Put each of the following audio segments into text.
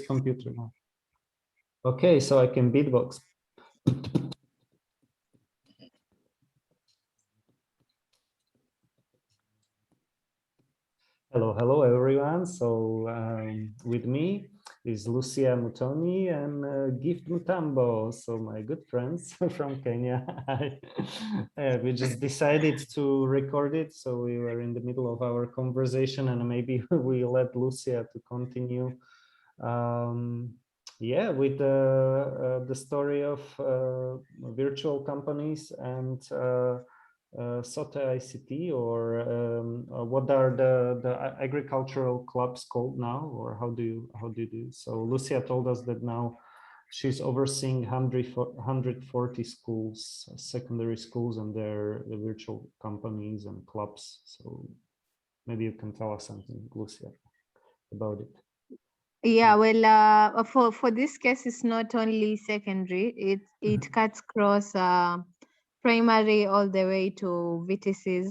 computer now. Okay, so I can beatbox. Hello everyone. So with me is Lucia Mutoni and Gift Mutambo. So my good friends from Kenya. We just decided to record it. So we were in the middle of our conversation and maybe we let Lucia to continue. Yeah, with the story of virtual companies and Sote ICT, or what are the agricultural clubs called now, or how do you do? So Lucia told us that now she's overseeing 140 schools, secondary schools, and their virtual companies and clubs. So maybe you can tell us something, Lucia, about it. Yeah, well, for this case, it's not only secondary. It cuts across primary all the way to VTCs,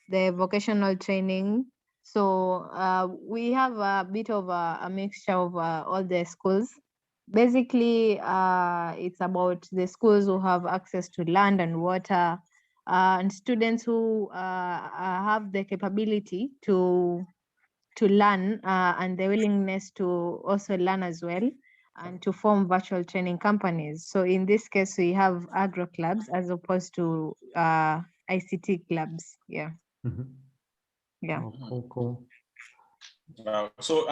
the vocational training. So we have a bit of a mixture of all the schools. Basically, it's about the schools who have access to land and water, and students who have the capability to learn and the willingness to also learn as well, and to form virtual training companies. So in this case, we have agro clubs as opposed to ICT clubs. Yeah. Yeah. Oh, cool. Wow. So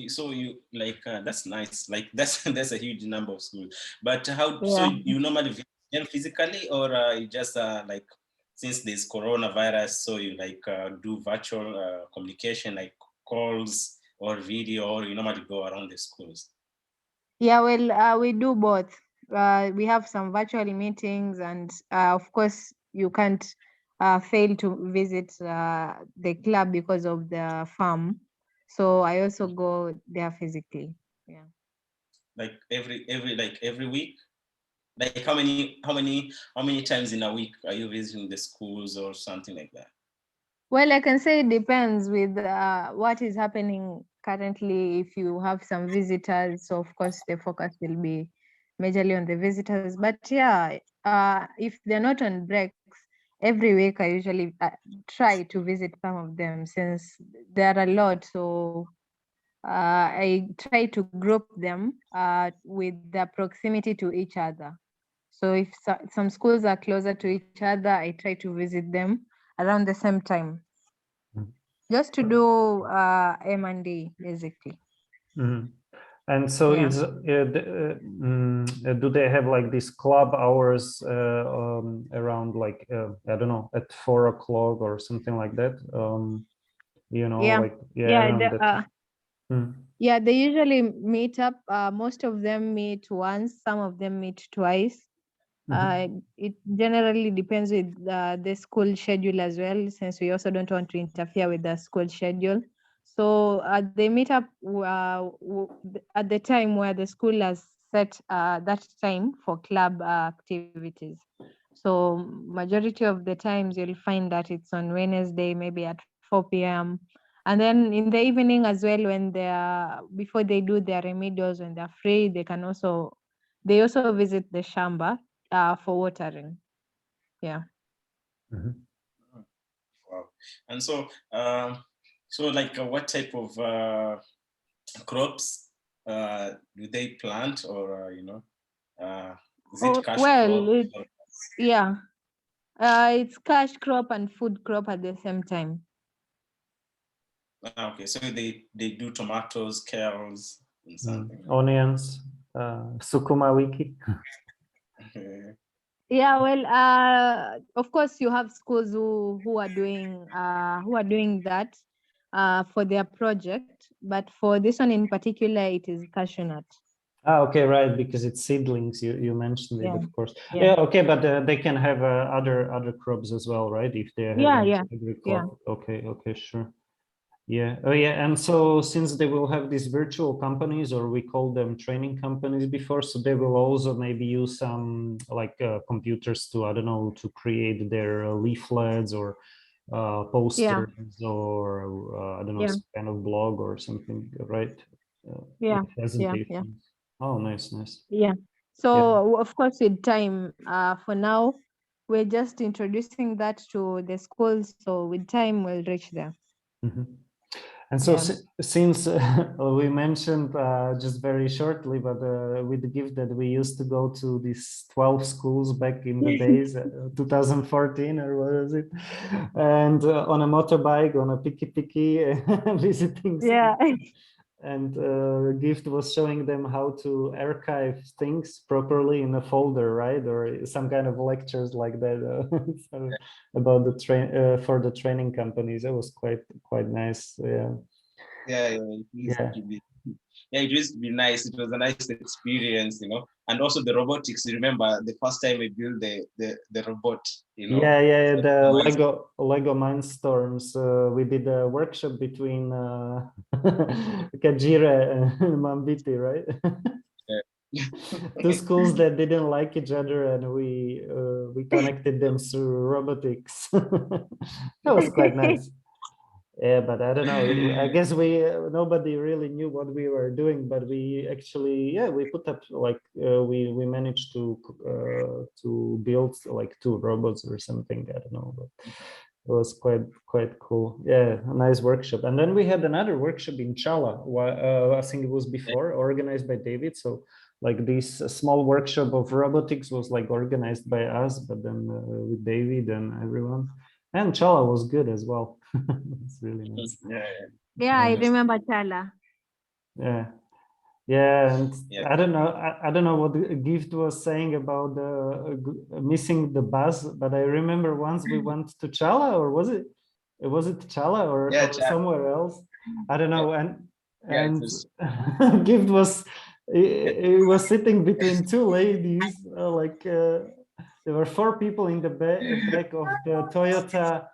so you like that's nice. Like that's that's a huge number of schools. But how? Yeah. So you normally visit them physically, or you just like, since there's coronavirus, so you like do virtual communication, like calls or video, or you normally go around the schools? Yeah, well, we do both. We have some virtual meetings, and of course, you can't fail to visit the club because of the farm. So I also go there physically. Yeah. Like every week? Like how many times in a week are you visiting the schools or something like that? Well, I can say it depends with what is happening currently. If you have some visitors, so of course the focus will be majorly on the visitors. But yeah, if they're not on breaks, every week I usually try to visit some of them, since there are a lot. So I try to group them with their proximity to each other. So if some schools are closer to each other, I try to visit them around the same time, just to do M&D basically. And so Yeah. it's do they have like these club hours around like I don't know, at 4 o'clock or something like that? You know, Yeah. like Yeah. around that. Yeah, they usually meet up. Most of them meet once, some of them meet twice. It generally depends with the school schedule as well, since we also don't want to interfere with the school schedule. So they meet up at the time where the school has set that time for club activities. So majority of the times you'll find that it's on Wednesday, maybe at 4 p.m. And then in the evening as well, when before they do their remedials, when they're free, they also visit the shamba for watering. Yeah. Wow. And so so like what type of crops do they plant, or you know, is it cash crop? Yeah, it's cash crop and food crop at the same time. Okay, so they do tomatoes, kales, and something. Onions, sukuma wiki. Yeah, well, of course, you have schools who are doing that for their project, but for this one in particular, it is cashew nut. Okay, right, because it's seedlings. You mentioned it, of course. Yeah. Yeah, okay, but they can have other crops as well, right? If they have every crop. Okay, sure. Yeah. Oh, yeah. And so since they will have these virtual companies, or we call them training companies before, so they will also maybe use some like computers to, I don't know, to create their leaflets or posters or I don't know, some kind of blog or something, right? Yeah, Hesitate. yeah. Oh, nice. Yeah. So of course, with time, for now, we're just introducing that to the schools. So with time, we'll reach there. Mm-hmm. And so Yeah. since we mentioned just very shortly, but with the gift that we used to go to these 12 schools back in the days, 2014 or what was it? And on a motorbike, on a piki visiting Yeah. and Gift was showing them how to archive things properly in a folder, right? Or some kind of lectures like that so about the for the training companies. That was quite nice. It used to be nice. It was a nice experience, and also the robotics. You remember the first time we built the robot, the Lego Mindstorms. We did a workshop between Kajira and Mambiti, right? Two schools that didn't like each other, and we connected them through robotics. That was quite nice. Yeah, but I don't know. I guess nobody really knew what we were doing, but we actually we put up like we managed to build like 2 robots or something. I don't know, but it was quite cool. Yeah, a nice workshop. And then we had another workshop in Chala. I think it was before, organized by David. So like this small workshop of robotics was like organized by us, but then with David and everyone. And Chala was good as well. It's really nice. Yeah, I remember Chala. Yeah, and I don't know what the Gift was saying about missing the bus, but I remember once we went to Chala, or was it Chala or somewhere else? I don't know. And Gift was he was sitting between 2 ladies, there were 4 people in the back of the Toyota.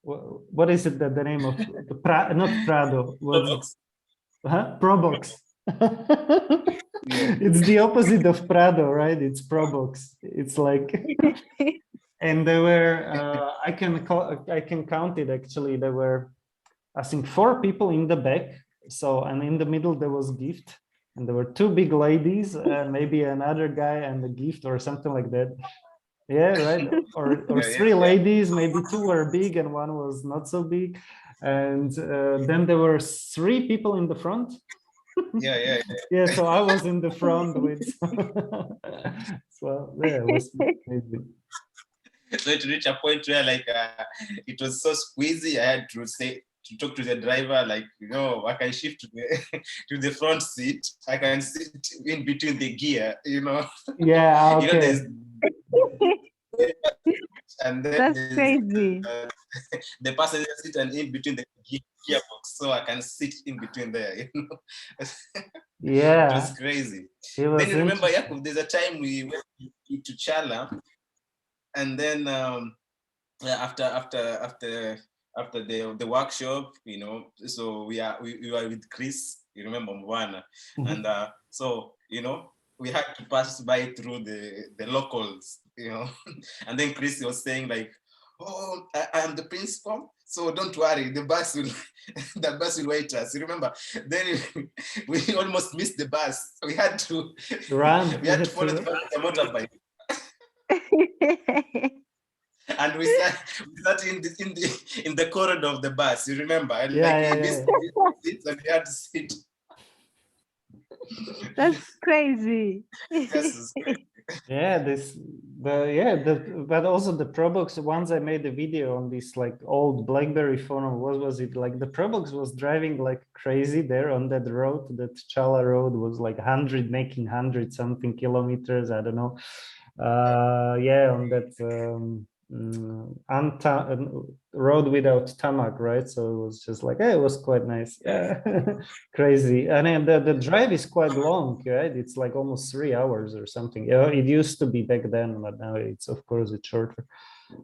What is it that the name of the not Prado? Probox. Probox. It's the opposite of Prado, right? It's Probox. It's like, and there were I can count it actually. There were, I think, 4 people in the back. So, and in the middle there was Gift, and there were 2 big ladies, maybe another guy and the Gift or something like that. Yeah, right. Or 3 ladies, maybe 2 were big and 1 was not so big. And then there were 3 people in the front. Yeah, so I was in the front with so yeah, it was amazing. So to reach a point where it was so squeezy, I had to talk to the driver, I can shift to the front seat. I can sit in between the gear, Yeah, okay. And then that's crazy. The passenger seat and in between the gearbox, so I can sit in between there. Yeah, it was crazy. Then you remember, Yakub, there's a time we went to Chala, and then after the workshop, so we were with Chris. You remember Mwana, and so we had to pass by through the locals, and then Chris was saying oh, I am the principal, so don't worry, the bus will wait us. You remember? Then we almost missed the bus. We had to run. We had to follow the motorbike. And we sat in the corridor of the bus. You remember? And we had to sit. That's crazy. Yes, crazy. Yeah, but also the Probox. Once I made a video on this old BlackBerry phone, or what was it? Like the Probox was driving like crazy there on that road. That Chala road was like making 100 something kilometers. I don't know. On that road without tarmac, right? So it was just it was quite nice. Crazy. And then the drive is quite long, right? It's like almost 3 hours or something. It used to be back then, but now it's shorter.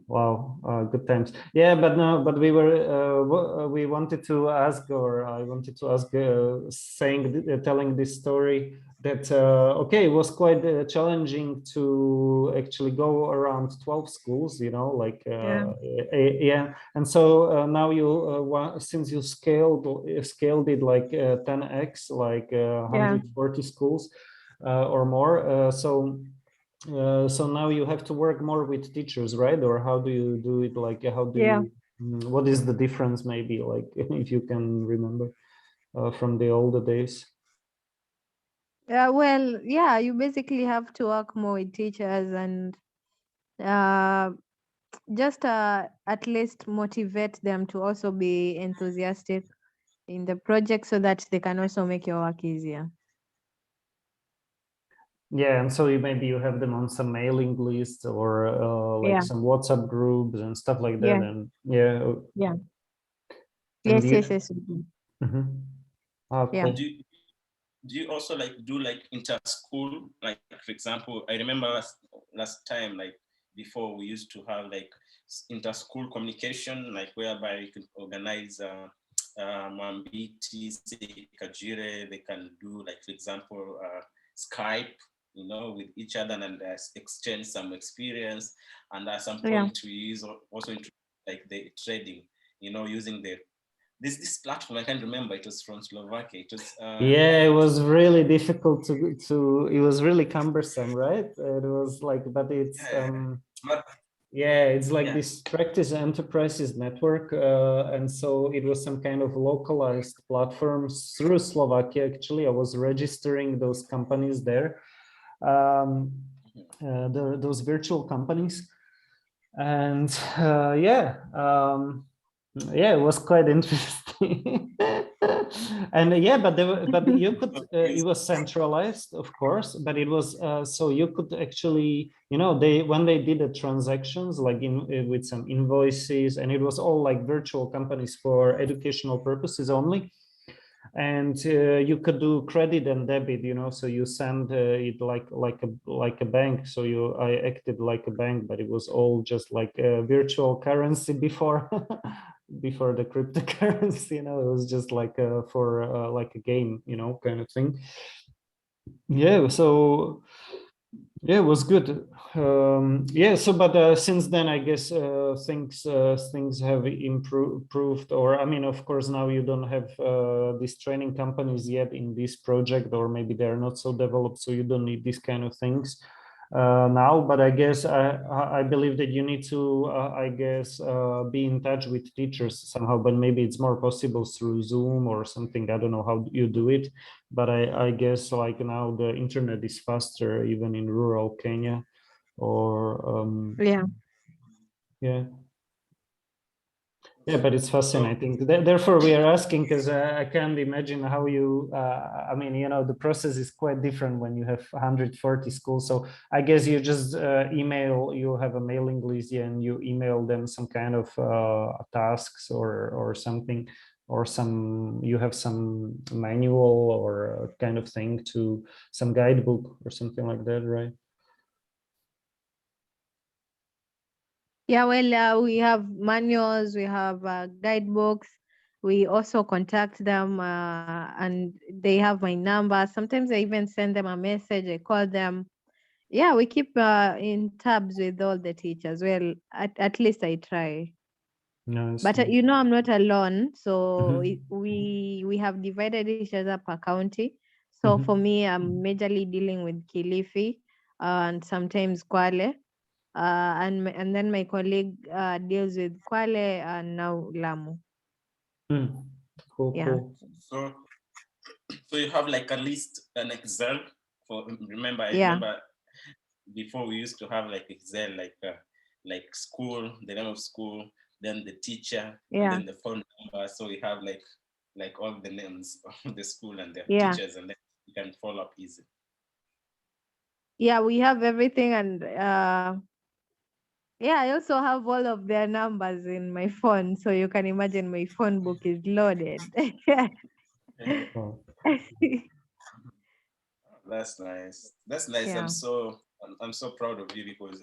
Wow, good times. Yeah, but we wanted to ask, or I wanted to ask, telling this story that okay, it was quite challenging to actually go around 12 schools, you know, like yeah. And so now you since you scaled it like 10x, like 140 schools or more, so now you have to work more with teachers, right? Or how do you do it? Like how do you what is the difference, maybe, like if you can remember from the older days? Well, yeah, you basically have to work more with teachers and just at least motivate them to also be enthusiastic in the project so that they can also make your work easier. Yeah, and so maybe you have them on some mailing lists or like some WhatsApp groups and stuff like that. And yeah. Yes, you, yes. Cool. Do you also like do like inter-school, like for example, I remember last time, like before, we used to have like inter-school communication, like whereby you can organize Mambiti, Kajire, they can do like, for example, Skype, you know, with each other and exchange some experience. And at some point we use also like the trading, you know, using this platform. I can't remember, it was from Slovakia. It was yeah, it was really difficult to it was really cumbersome, right? It was like, but it's it's like this practice enterprises network, and so it was some kind of localized platforms through Slovakia. Actually, I was registering those companies there, those virtual companies, and it was quite interesting. And but you could it was centralized, of course, but it was so you could actually, you know, when they did the transactions, like with some invoices, and it was all like virtual companies for educational purposes only. And you could do credit and debit, you know, so you send it like a bank. So I acted like a bank, but it was all just like a virtual currency before before the cryptocurrency, you know. It was just like for like a game, you know, kind of thing. Yeah, so yeah, it was good. So but since then, I guess things have improved. Or I mean, of course, now you don't have these training companies yet in this project, or maybe they're not so developed, so you don't need these kind of things now. But I guess I believe that you need to I guess be in touch with teachers somehow. But maybe it's more possible through Zoom or something. I don't know how you do it, but I guess like now the internet is faster even in rural Kenya. Or but it's fascinating. Therefore, we are asking because I can't imagine how you. I mean, you know, the process is quite different when you have 140 schools. So I guess you just email. You have a mailing list, and you email them some kind of tasks or something, or you have some manual or kind of thing, to some guidebook or something like that, right? Yeah, well, we have manuals, we have guidebooks. We also contact them and they have my number. Sometimes I even send them a message, I call them. Yeah, we keep in tabs with all the teachers. Well, at least I try. Nice. But you know, I'm not alone. So we have divided each other per county. So for me, I'm majorly dealing with Kilifi and sometimes Kwale. And then my colleague deals with Kwale and now Lamu. Cool. So you have like a list, an Excel for. Remember, I remember before we used to have like Excel, like school, the name of school, then the teacher, and then the phone number. So we have like all the names of the school and the teachers, and then you can follow up easy. Yeah, we have everything, and I also have all of their numbers in my phone, so you can imagine my phone book is loaded. That's nice. That's nice. Yeah. I'm so proud of you, because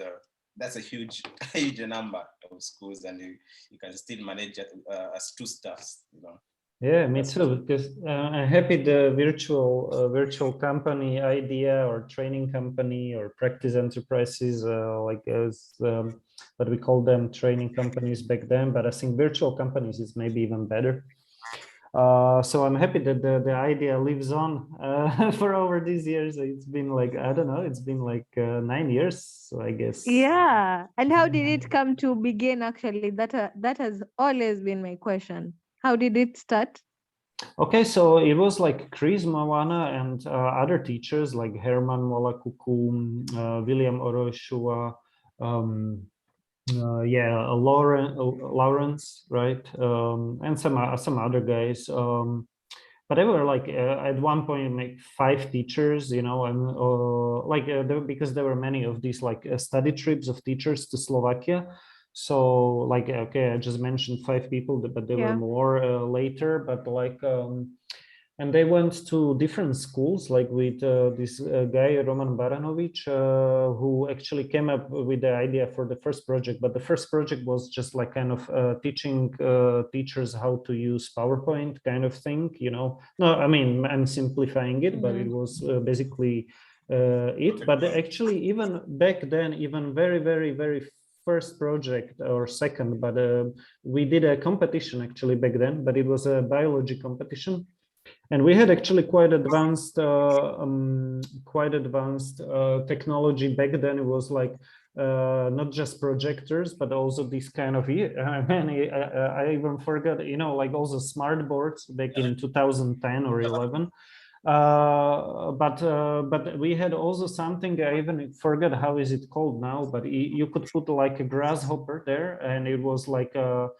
that's a huge huge number of schools, and you can still manage it as two staffs, you know. Yeah, me too, because I'm happy the virtual company idea or training company or practice enterprises, like as what we call them, training companies back then, but I think virtual companies is maybe even better. So I'm happy that the idea lives on for over these years. It's been like, I don't know, it's been like 9 years, so I guess. Yeah. And how did it come to begin actually? That has always been my question. How did it start? Okay, so it was like Chris Mawana and other teachers like Herman Molakuku, William Oroshua, yeah, Lawrence, right, and some other guys. But they were like at one point like 5 teachers, you know, and like because there were many of these like study trips of teachers to Slovakia. So like, okay, I just mentioned 5 people, but there were more later, but like and they went to different schools, like with this guy Roman Baranovic, who actually came up with the idea for the first project. But the first project was just like kind of teaching teachers how to use PowerPoint kind of thing, you know. No, I mean, I'm simplifying it, but it was basically it. But actually, even back then, even very first project or second, but we did a competition actually back then, but it was a biology competition. And we had actually quite advanced technology back then. It was like not just projectors, but also this kind of I even forgot, you know, like also smart boards back in 2010 or 11. But we had also something, I even forget how is it called now, but you could put like a grasshopper there, and it was like a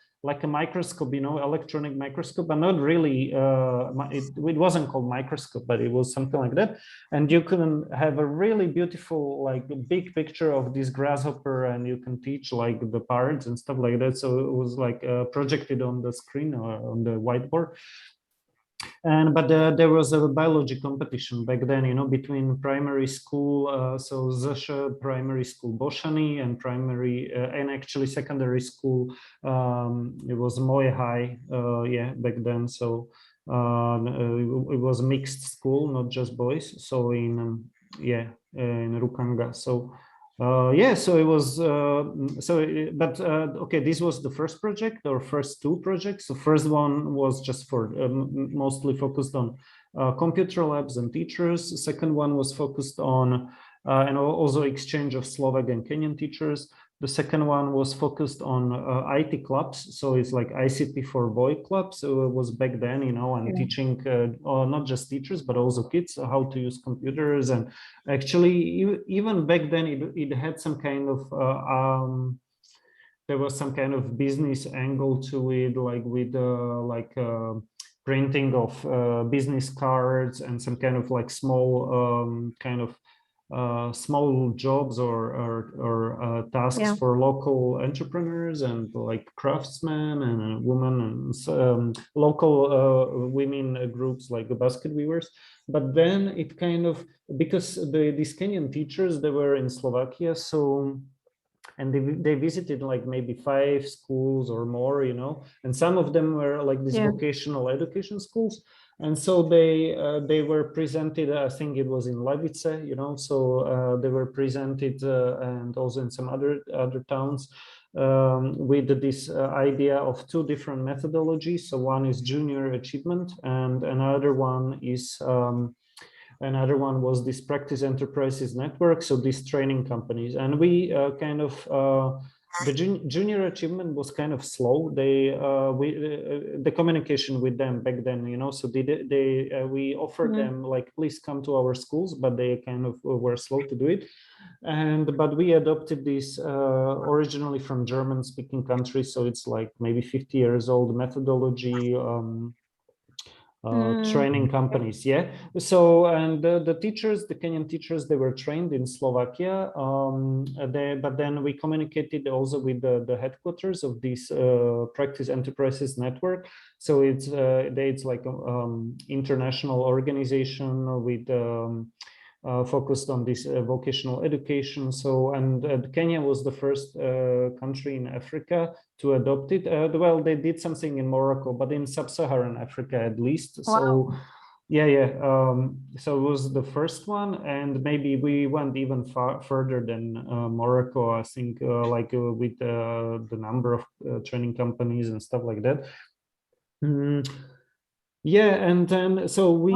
microscope, you know, electronic microscope, but not really, it wasn't called microscope, but it was something like that. And you can have a really beautiful, like big picture of this grasshopper, and you can teach like the parts and stuff like that. So it was like projected on the screen or on the whiteboard. But there was a biology competition back then, you know, between primary school, so Zasha primary school Boshani, and primary and actually secondary school. It was Moy High, yeah, back then. So it was a mixed school, not just boys. So in yeah, in Rukanga. So yeah, so it was okay, this was the first project or first 2 projects. The first one was just for mostly focused on computer labs and teachers. The second one was focused on and also exchange of Slovak and Kenyan teachers. The second one was focused on IT clubs, so it's like ICT for boy clubs. So it was back then, you know, and teaching not just teachers but also kids how to use computers. And actually, even back then, it had some kind of there was some kind of business angle to it, like with printing of business cards and some kind of like small small jobs or tasks for local entrepreneurs and like craftsmen and women and local women groups like the basket weavers. But then it kind of, because these Kenyan teachers, they were in Slovakia, so and they visited like maybe 5 schools or more, you know, and some of them were like these vocational education schools. And so they were presented, I think it was in Levice, you know, so they were presented and also in some other towns with this idea of 2 different methodologies. So one is junior achievement, and another one was this practice enterprises network, so these training companies. And we the junior achievement was kind of slow. The communication with them back then, you know, so we offered them like, please come to our schools, but they kind of were slow to do it. But we adopted this originally from German speaking countries, so it's like maybe 50 years old methodology. Training companies, yeah. So, and the teachers, the Kenyan teachers, they were trained in Slovakia. But then we communicated also with the headquarters of this practice enterprises network. So it's like international organization with focused on this vocational education. So, and Kenya was the first country in Africa to adopt it. Well, they did something in Morocco, but in sub-Saharan Africa at least. Wow. So, so it was the first one, and maybe we went even further than Morocco. I think, with the number of training companies and stuff like that. Yeah, and then so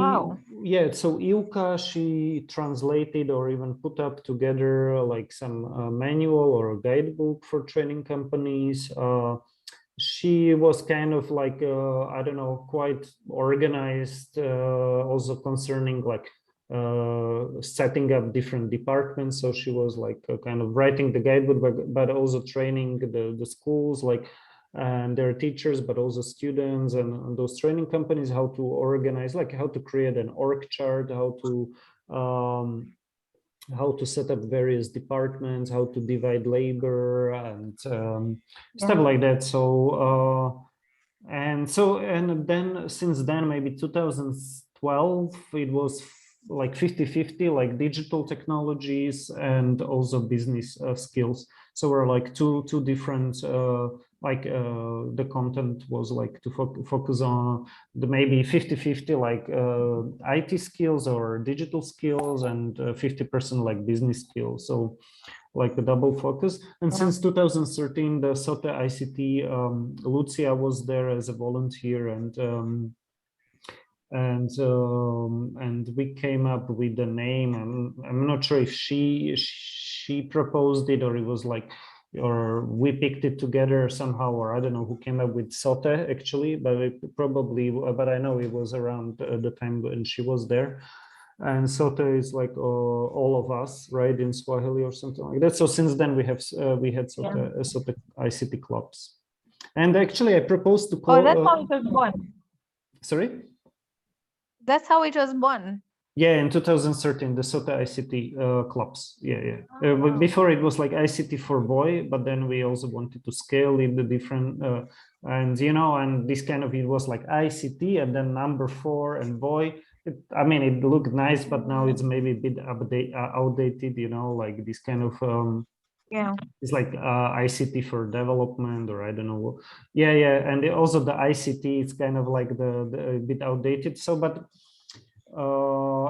so Ilka, she translated or even put up together like some manual or a guidebook for training companies. She was kind of like I don't know, quite organized, also concerning like setting up different departments. So she was like kind of writing the guidebook, but also training the schools, like and their teachers, but also students and those training companies, how to organize, like how to create an org chart, how to set up various departments, how to divide labor and stuff like that. So and then since then, maybe 2012, it was like 50-50, like digital technologies and also business skills. So we're like two different the content was like to focus on the maybe 50-50 like IT skills or digital skills, and 50% like business skills. So like a double focus. And since 2013, the Sote ICT, Lucia was there as a volunteer, and we came up with the name. I'm not sure if she proposed it, or it was like, or we picked it together somehow, or I don't know who came up with Sote actually, but but I know it was around the time when she was there. And Sote is like all of us, right, in Swahili or something like that. So since then we had Sote ICT Clubs. And actually I proposed to call... Oh, that's how it was born. Sorry? That's how it was born. Yeah, in 2013, the Sote ICT Clubs. Before it was like ICT for boy, but then we also wanted to scale in the different, and this kind of, it was like ICT and then number 4 and boy. It looked nice, but now it's maybe a bit outdated, like this kind of, it's like ICT for development, or I don't know. And also the ICT is kind of like a bit outdated. So, but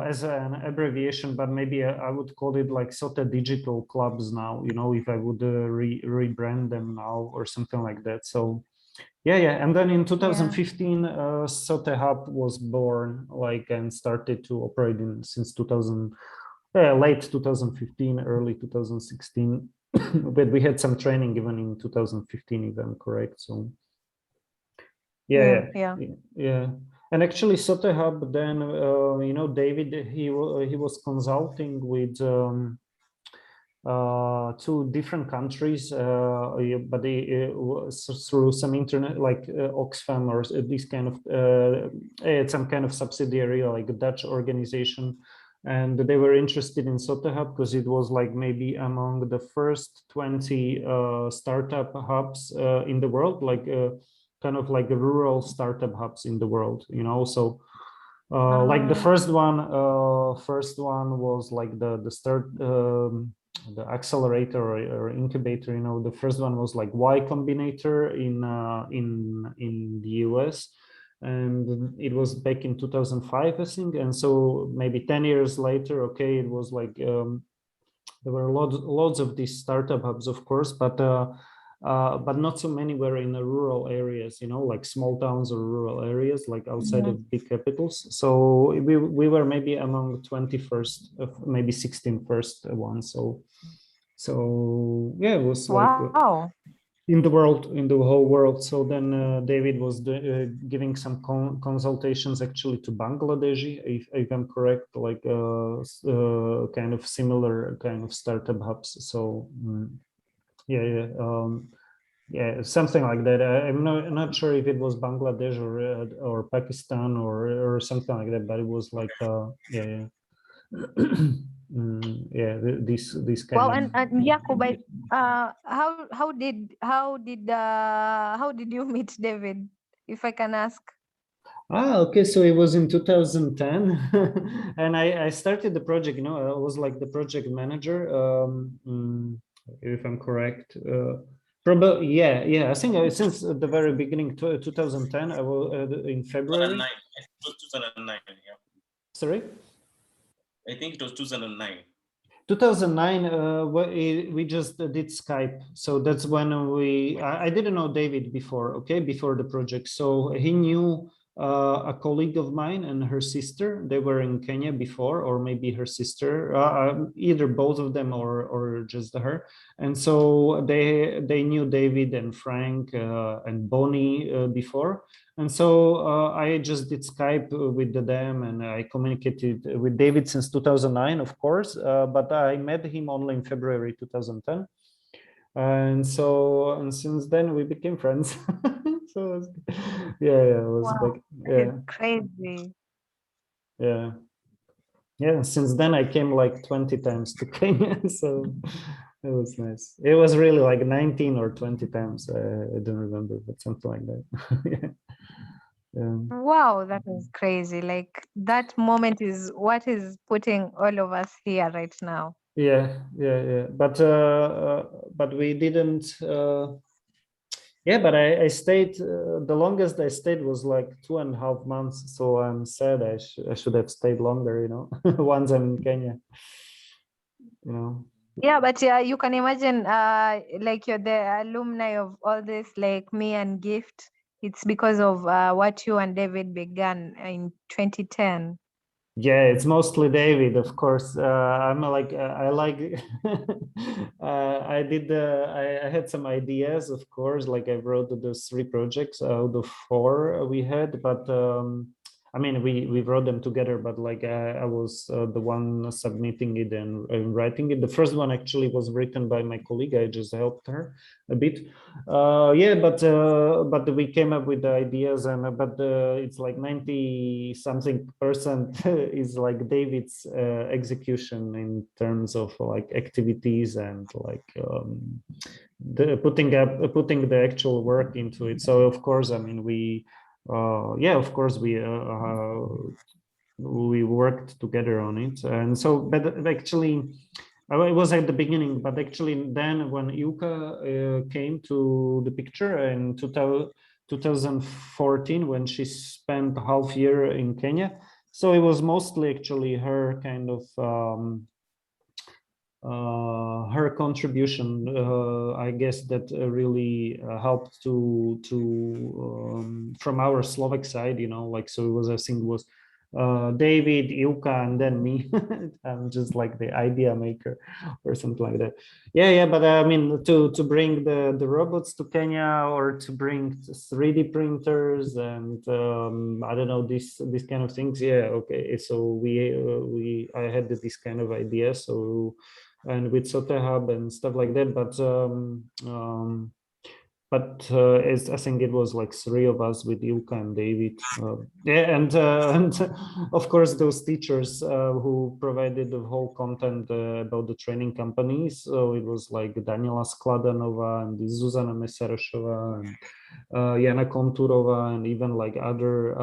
as an abbreviation, but maybe I would call it like Sote Digital Clubs now, if I would rebrand them now or something like that. So and then in 2015 Sote Hub was born, like, and started to operate since late 2015, early 2016. But we had some training even in 2015, if I'm correct. So yeah. And actually Sote Hub then, David, he was consulting with 2 different countries, but through some internet, like Oxfam or this kind of, some kind of subsidiary, like a Dutch organization. And they were interested in Sote Hub because it was like maybe among the first 20 startup hubs in the world, like kind of like the rural startup hubs in the world, so like the first one was like the start, the accelerator or incubator, the first one was like Y Combinator in the US, and it was back in 2005, I think. And so maybe 10 years later, okay, it was like there were lots of these startup hubs, of course, but not so many were in the rural areas, like small towns or rural areas, like outside of big capitals. So we were maybe among 21st, maybe 16 first ones. So yeah, it was like in the whole world. So then David was giving some consultations actually to Bangladesh, if I'm correct, like kind of similar kind of startup hubs. So something like that. I'm not sure if it was Bangladesh or Pakistan or something like that, but it was like this kind of. And Jakub, how did you meet David, if I can ask? Okay, so it was in 2010, and I started the project. I was like the project manager, if I'm correct. Probably, yeah. I think since the very beginning, 2010, I was in February. 2009. It was 2009. Yeah. Sorry. I think it was 2009. 2009, we just did Skype. So that's when I didn't know David before, okay, before the project. So he knew a colleague of mine and her sister. They were in Kenya before, or maybe her sister, either both of them or just her. And so they knew David and Frank and Bonnie before. And so I just did Skype with them, and I communicated with David since 2009, of course, but I met him only in February 2010. And so, and since then we became friends. So, yeah, it was Wow, back, it's yeah, crazy. yeah. Since then I came like 20 times to Kenya, so it was nice. It was really like 19 or 20 times. I don't remember, but something like that. Yeah. Wow, that is crazy. Like that moment is what is putting all of us here right now. Yeah. But we didn't. Yeah, but I stayed. The longest I stayed was like 2.5 months. So I'm sad. I should have stayed longer. Once I'm in Kenya. Yeah, but yeah, you can imagine like you're the alumni of all this, like me and Gift. It's because of what you and David began in 2010. Yeah, it's mostly David, of course. I'm like I like. I had some ideas, of course. Like I wrote those 3 projects out of 4 we had, but I mean we wrote them together. But like I was the one submitting it and writing it. The first one actually was written by my colleague. I just helped her a bit. Yeah, but we came up with the ideas, and but it's like 90 something percent is like David's execution in terms of like activities and like putting the actual work into it. So of course, I mean yeah, of course we worked together on it, and so but actually it was at the beginning, but actually then when Yuka came to the picture in 2014, when she spent half year in Kenya, so it was mostly actually her kind of her contribution, I guess, that really helped to from our Slovak side, like, so it was, I think it was David, Ilka, and then me. I'm just like the idea maker or something like that. Yeah, but I mean, to bring the robots to Kenya, or to bring 3D printers and I don't know, this kind of things. Yeah, okay. So I had this kind of idea. So, and with Sote Hub and stuff like that, but I think it was like 3 of us with Ilka and David. Yeah, and of course those teachers who provided the whole content about the training companies. So it was like Daniela Skladanova and Zuzana Mesarashova and Jana Konturova, and even like other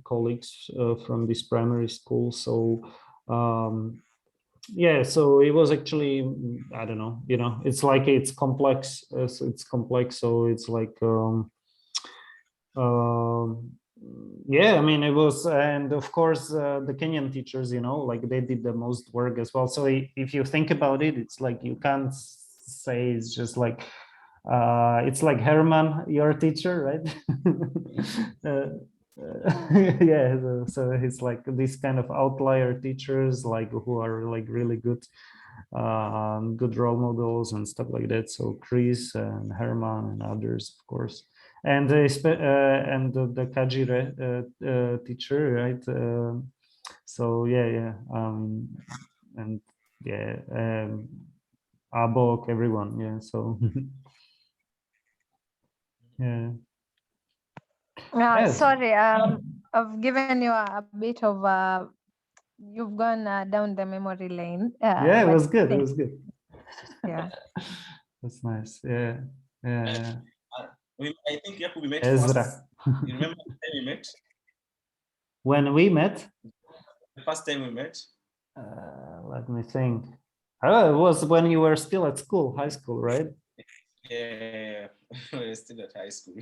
colleagues from this primary school. So yeah, so it was actually, I don't know, it's like it's complex. So it's like um, yeah, I mean, it was, and of course the Kenyan teachers, like they did the most work as well. So if you think about it, it's like you can't say it's just like it's like Herman, your teacher, right? Yeah, so he's like these kind of outlier teachers, like who are like really good good role models and stuff like that. So Chris and Herman and others, of course, and the Kajire teacher, right? So yeah, and yeah, Abok, everyone, yeah. So yeah. Yes. Sorry, I've given you a bit of you've gone down the memory lane. Yeah, it But was good. It thank was good. you. That's nice. Yeah. I think, yeah, we met first. Ezra. You remember the time we met? When we met? The first time we met? Let me think. Oh, it was when you were still at school, high school, right? Yeah, we're still at high school.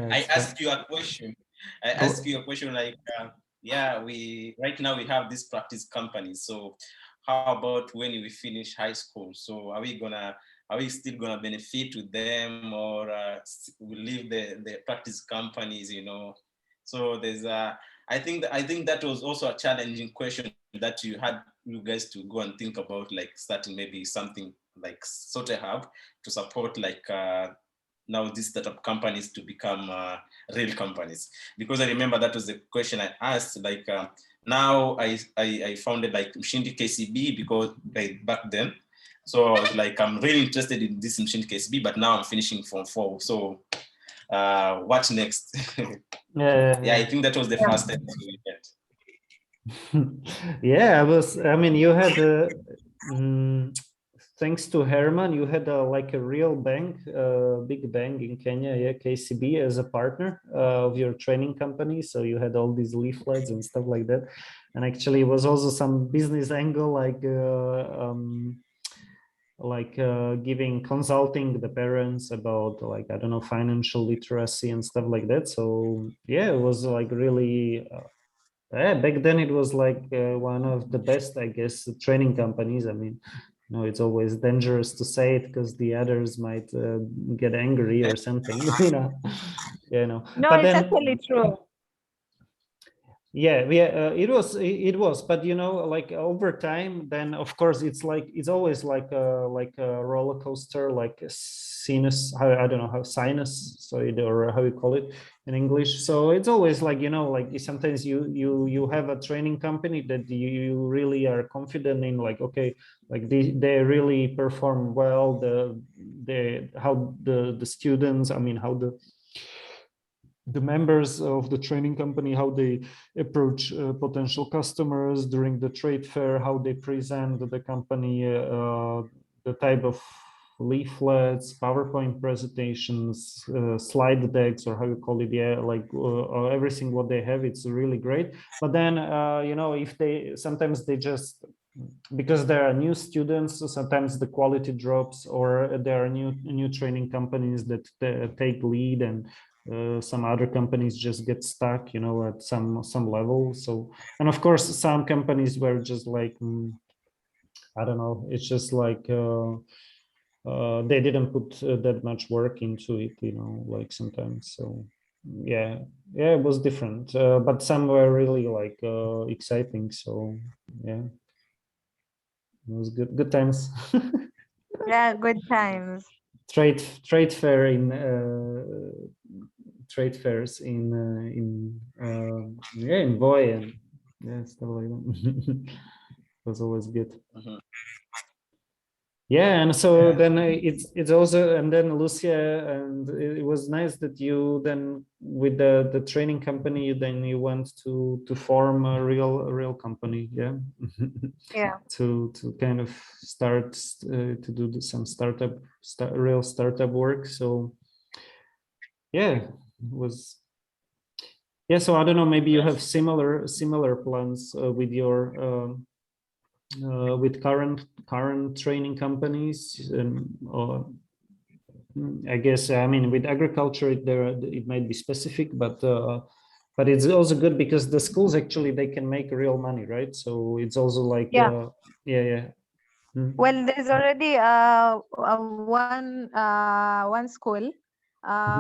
I asked you a question. I asked you a question like, yeah, right now we have this practice company. So how about when we finish high school? So are we still gonna benefit with them, or we leave the practice companies? So there's I think that was also a challenging question that you guys to go and think about, like starting maybe something like Sote Hub to support like now these startup companies to become real companies. Because I remember that was the question I asked, like now I founded like Mshindi KCB because back then. So I was like, I'm really interested in this Mshindi KCB, but now I'm finishing Form 4. So what next? Yeah, I think that was the first time we met. Yeah, I mean, you had thanks to Herman, you had like a real bank, big bank in Kenya, yeah, KCB, as a partner of your training company. So you had all these leaflets and stuff like that. And actually, it was also some business angle, like giving consulting the parents about, like, I don't know, financial literacy and stuff like that. So yeah, it was like really back then it was like one of the best, I guess, training companies. I mean, it's always dangerous to say it because the others might get angry or something. No, But it's then, actually true. yeah, it was, but like over time, then of course it's always like a roller coaster, like a sinus. I don't know how sinus, so or how you call it in English. So it's always like like sometimes you have a training company that you really are confident in, like, okay, like they really perform well. How the students, I mean, how the members of the training company, how they approach potential customers during the trade fair, how they present the company, the type of leaflets, PowerPoint presentations, slide decks, or how you call it, yeah, like everything what they have, it's really great. But then, if sometimes they just, because there are new students, so sometimes the quality drops, or there are new training companies that take lead, and some other companies just get stuck, at some level. So, and of course, some companies were just like, I don't know, it's just like they didn't put that much work into it, like sometimes. So yeah, it was different, but some were really like exciting. So yeah, it was good times. Yeah, good times. Trade fair in trade fairs in yeah, in Voi, and yeah, stuff like that. It was always good. Yeah, and so then it's also, and then Lucia, and it was nice that you then with the training company, then you went to form a real company, yeah. Yeah. to kind of start to do some real startup work. So yeah, it was. Yeah, so I don't know, maybe you have similar plans with your with current training companies, or I guess, I mean, with agriculture it might be specific, but it's also good because the schools actually, they can make real money, right? So it's also like Yeah. yeah. Well, there's already one school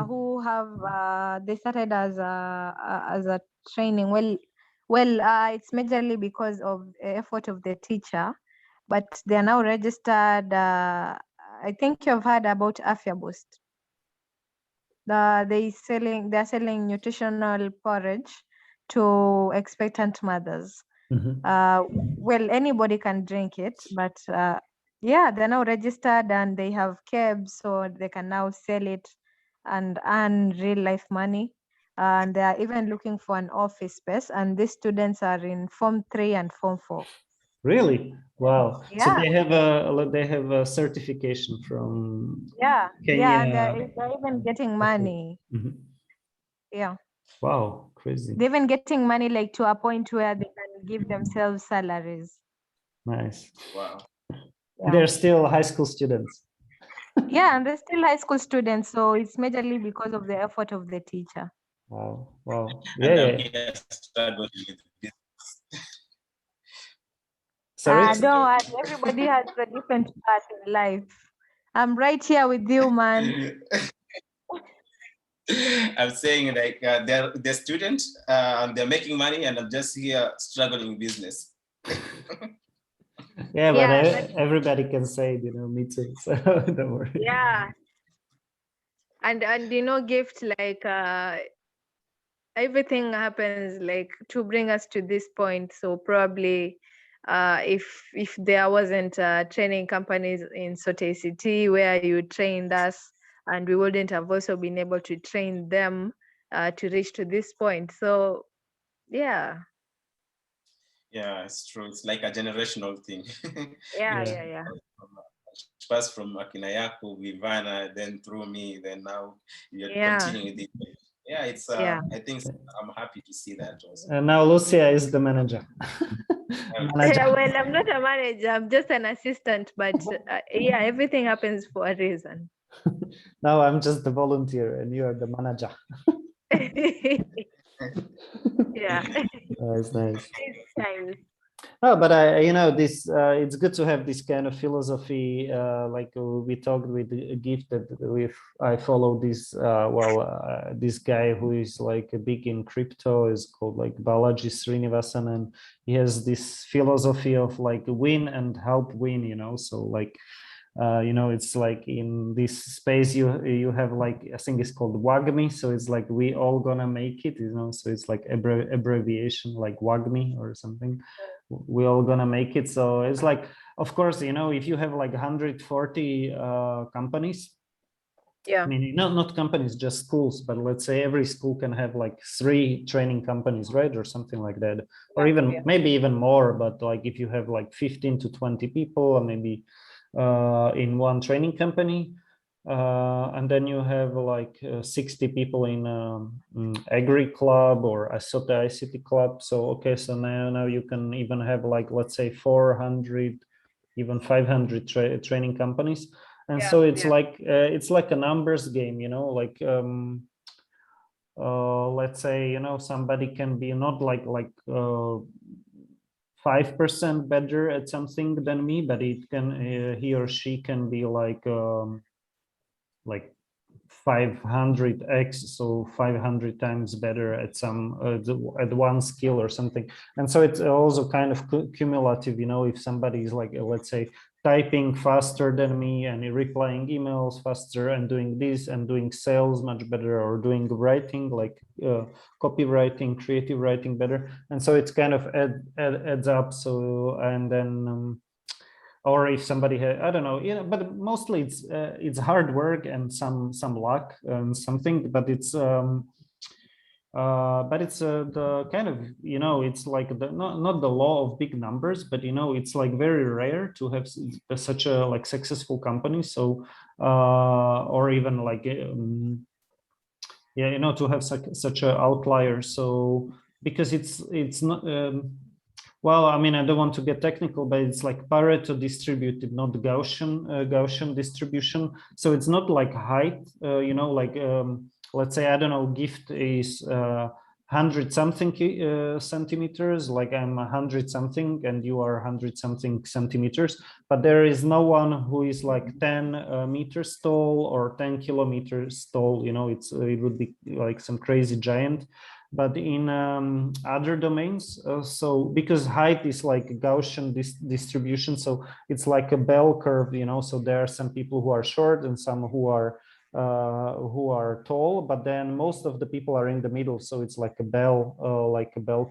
who have they started as a training. It's majorly because of the effort of the teacher, but they are now registered. I think you've heard about Afya Boost. They're selling nutritional porridge to expectant mothers. Well, anybody can drink it, but yeah, they're now registered and they have cabs, so they can now sell it and earn real life money. And they are even looking for an office space, and these students are in Form 3 and Form 4. Really? Wow. Yeah. So they have a certification from Yeah. Kenya. Yeah, they're even getting money. Mhm. Yeah. Wow, crazy. They're even getting money like to a point where they can give themselves salaries. Nice. Wow. Yeah. They're still high school students. Yeah, and they're still high school students, so it's majorly because of the effort of the teacher. Wow, wow. And Yeah, I'm yeah. here struggling with this. Sorry? Just Don't worry, joking. everybody has a different path in life. I'm right here with you, man. I'm saying like they're students and they're making money, and I'm just here struggling in business. Yeah, but Yeah, everybody can say it, you know, me too. So don't worry. yeah. And you know, Gift, like everything happens like to bring us to this point. So probably if there wasn't training companies in Sote ICT where you trained us, and we wouldn't have also been able to train them to reach to this point. So yeah. Yeah, it's true. It's like a generational thing. Yeah. First from Akinayako, Vivana, then through me, then now you're Yeah. continuing with it. Yeah, it's Yeah. I think I'm happy to see that also. And now Lucia is the manager. Yeah, well, I'm not a manager, I'm just an assistant, but yeah, everything happens for a reason. Now I'm just the volunteer and you are the manager. Yeah. That's nice. Times. No, but you know, this it's good to have this kind of philosophy. Like we talked with Gift that with I follow this this guy who is like big in crypto is called like Balaji Srinivasan, and he has this philosophy of like win and help win. You know, so like you know, it's like in this space you have like I think it's called WAGMI, so it's like we all gonna make it, you know, so it's like abbreviation like WAGMI or something. We all gonna make it. So it's like, of course, you know, if you have like 140 companies, Yeah. I mean, not companies, just schools, but let's say every school can have like 3 training companies, right? Or something like that, or even maybe even more. But like if you have like 15 to 20 people, or maybe in one training company, and then you have like 60 people in agri club or a Sote ICT club. So okay, so now you can even have like, let's say 400, even 500 training companies. And so it's like a numbers game, you know, like let's say, you know, somebody can be not like 5% better at something than me, but it can he or she can be like 500x, so 500 times better at some at one skill or something. And so it's also kind of cumulative, you know, if somebody is like let's say typing faster than me and replying emails faster and doing this and doing sales much better, or doing writing like copywriting, creative writing better, and so it's kind of adds up. So and then or if somebody had, I don't know, you know, but mostly it's hard work and some luck and something, but it's the kind of, you know, it's like the not the law of big numbers, but you know, it's like very rare to have such a like successful company. So or even like yeah, you know, to have such a outlier. So because it's not well, I mean, I don't want to get technical, but it's like Pareto distributed, not Gaussian distribution. So it's not like height, you know, like let's say, I don't know, Gift is 100 something centimeters, like I'm 100 something and you are 100 something centimeters, but there is no one who is like 10 meters tall or 10 kilometers tall, you know, it would be like some crazy giant. But in other domains, so because height is like Gaussian distribution, so it's like a bell curve, you know, so there are some people who are short and some who are tall, but then most of the people are in the middle, so it's like a bell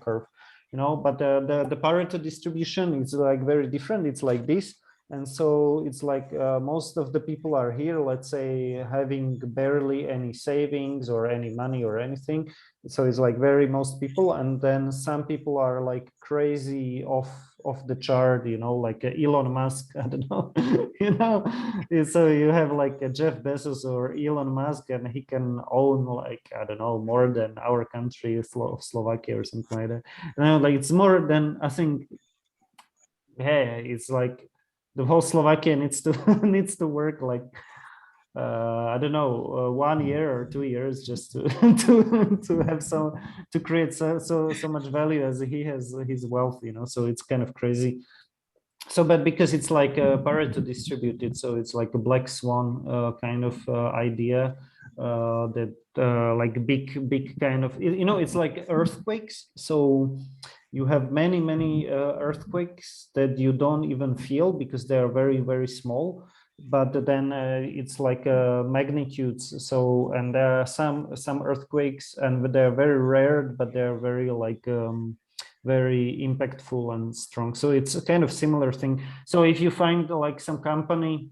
curve, you know. But the Pareto distribution is like very different. It's like this. And so it's like most of the people are here, let's say, having barely any savings or any money or anything. So it's like very most people, and then some people are like crazy off the chart, you know, like Elon Musk. I don't know, you know. So you have like a Jeff Bezos or Elon Musk, and he can own like, I don't know, more than our country, Slovakia or something like that. And like it's more than, I think, yeah, it's like the whole Slovakia needs to needs to work like I don't know, 1 year or 2 years just to to have to create so much value as he has his wealth, you know. So it's kind of crazy. So, but because it's like Pareto distributed, so it's like a black swan kind of idea that like big kind of, you know, it's like earthquakes. So you have many earthquakes that you don't even feel because they are very small, but then it's like magnitudes. So, and there are some earthquakes, and they're very rare, but they're very like very impactful and strong. So it's a kind of similar thing. So if you find like some company,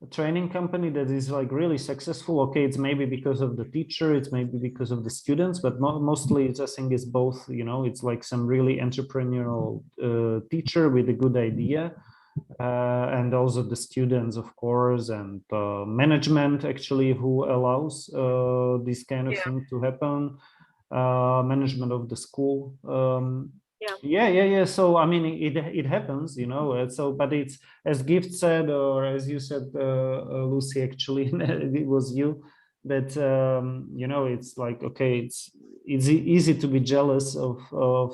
a training company that is like really successful, okay, it's maybe because of the teacher, it's maybe because of the students, but mostly it's, I think, is both, you know. It's like some really entrepreneurial teacher with a good idea, and also the students, of course, and management actually who allows this kind of thing to happen, management of the school. Yeah. So I mean, it happens, you know. So, but it's, as Gift said, or as you said, Lucy, actually, it was you that you know, it's like, okay, it's easy to be jealous of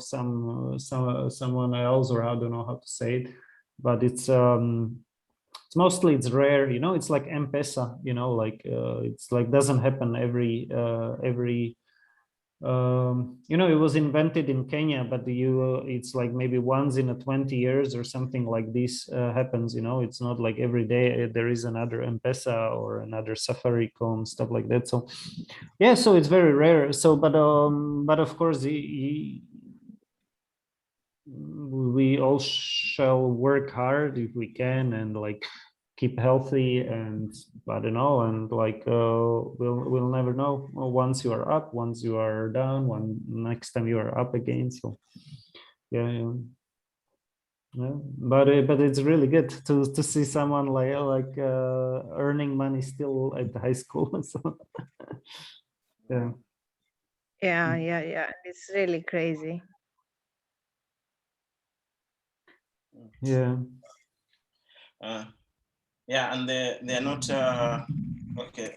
someone else, or I don't know how to say it, but it's mostly, it's rare, you know. It's like M-Pesa, you know, like it's like doesn't happen every you know, it was invented in Kenya, but it's like maybe once in a 20 years or something like this happens, you know. It's not like every day there is another M-Pesa or another Safaricom, stuff like that. So yeah, so it's very rare. So but of course we all shall work hard if we can, and like keep healthy, and I don't know, and like we'll never know once you are up, once you are down, one next time you are up again. So yeah. But it's really good to see someone like earning money still at the high school. So yeah. Yeah. It's really crazy. Yeah. Yeah, and they're not okay.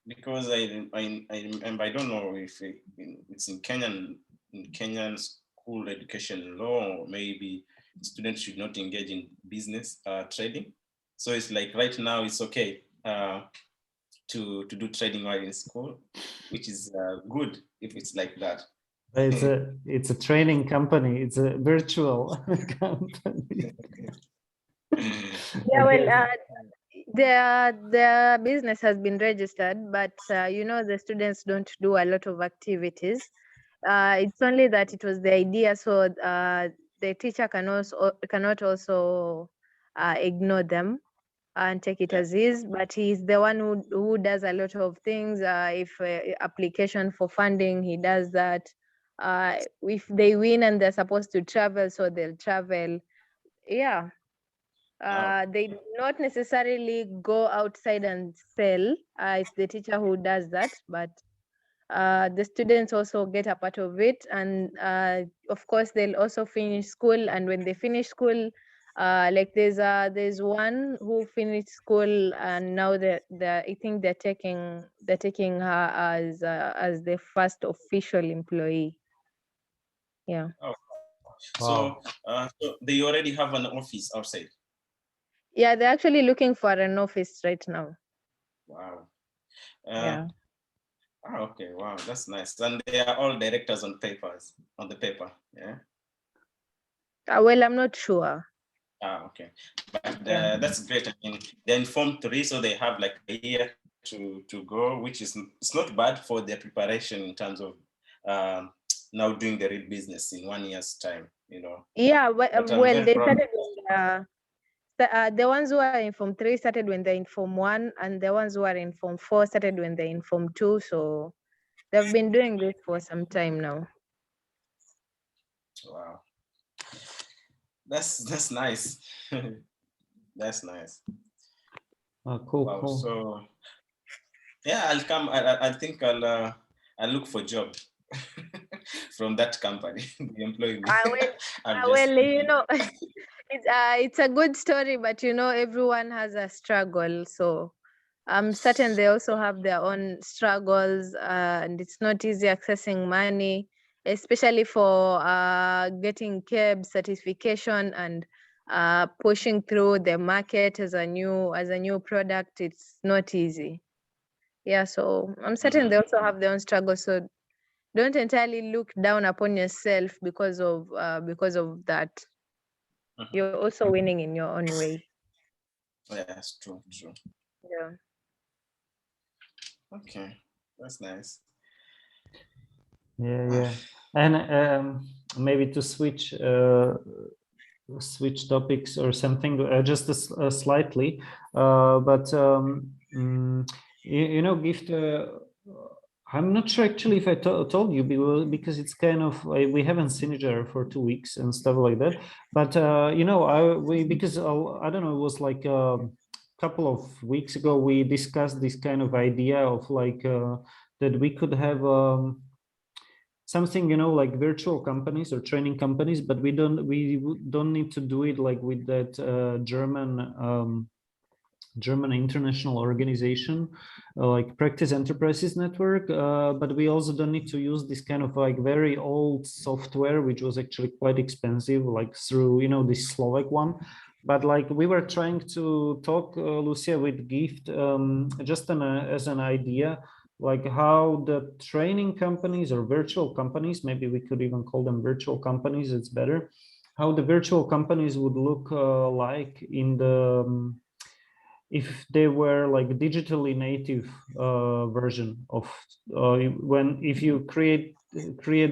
Because I remember, I don't know if it's in Kenyan school education law, or maybe students should not engage in business trading. So it's like right now it's okay to do trading while in school, which is good if it's like that. It's a training company. It's a virtual company. Yeah, well, the business has been registered, but you know, the students don't do a lot of activities. It's only that it was the idea, so the teacher cannot also ignore them and take it as is, but he's the one who does a lot of things. If application for funding, he does that. If they win and they're supposed to travel, so they'll travel. Yeah. They do not necessarily go outside and sell. It's the teacher who does that, but the students also get a part of it. And of course, they'll also finish school. And when they finish school, like there's one who finished school, and now I think they're taking her as the first official employee. Yeah. Oh. Wow. So they already have an office outside. Yeah, they're actually looking for an office right now. Wow. Yeah. Okay. Wow, that's nice. And they are all directors on the paper. Yeah. Well, I'm not sure. Okay. But Yeah. that's great. I mean, they're in Form 3, so they have like a year to go, which is, it's not bad for their preparation in terms of now doing the real business in 1 year's time, you know. Yeah, But I'm well, very they proud. the ones who are in Form 3 started when they're in Form 1, and the ones who are in Form 4 started when they're in Form 2. So they've been doing this for some time now. Wow, that's nice. That's nice. Cool, Wow. cool. So yeah, I'll come. I think I'll look for job from that company. They employ me. Well, you know, it's a good story, but you know, everyone has a struggle. So I'm certain they also have their own struggles, and it's not easy accessing money, especially for getting KEB certification and pushing through the market as a new product. It's not easy. Yeah, so I'm certain they also have their own struggles. So don't entirely look down upon yourself because of that. You're also winning in your own way. Yeah, that's true. Yeah. Okay, that's nice. Yeah. And maybe to switch topics or something, just slightly, but you know, Gift, I'm not sure actually if I told you, because it's kind of we haven't seen each other for 2 weeks and stuff like that. But you know, because I don't know, it was like a couple of weeks ago we discussed this kind of idea of like that we could have something, you know, like virtual companies or training companies, but we don't need to do it like with that German international organization, like Practice Enterprises Network, but we also don't need to use this kind of like very old software, which was actually quite expensive, like through, you know, this Slovak one. But like we were trying to talk, Lucia, with Gift, just as an idea, like how the training companies or virtual companies, maybe we could even call them virtual companies, it's better, how the virtual companies would look like in the if they were like digitally native version of if you create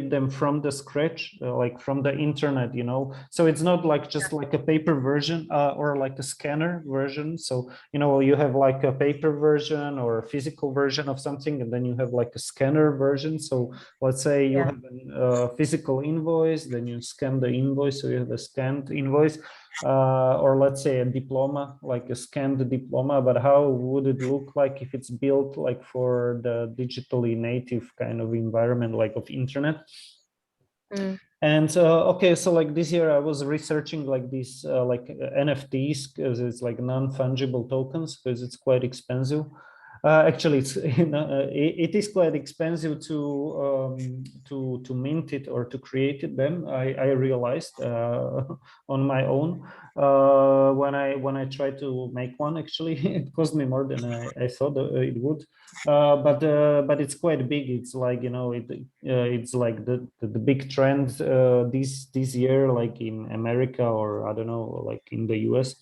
them from the scratch, like from the internet, you know, so it's not like just like a paper version or like a scanner version. So, you know, you have like a paper version or a physical version of something, and then you have like a scanner version. So let's say you have a physical invoice, then you scan the invoice, so you have a scanned invoice. Or let's say a diploma, like a scanned diploma, but how would it look like if it's built like for the digitally native kind of environment, like of internet? And okay, so like this year I was researching like these like NFTs, because it's like non-fungible tokens, because it's quite expensive. Actually, it's it is quite expensive to mint it or to create it. Then I realized on my own when I tried to make one. Actually, it cost me more than I thought it would. But it's quite big. It's like, you know, it's like the big trend this year, like in America, or I don't know, like in the US.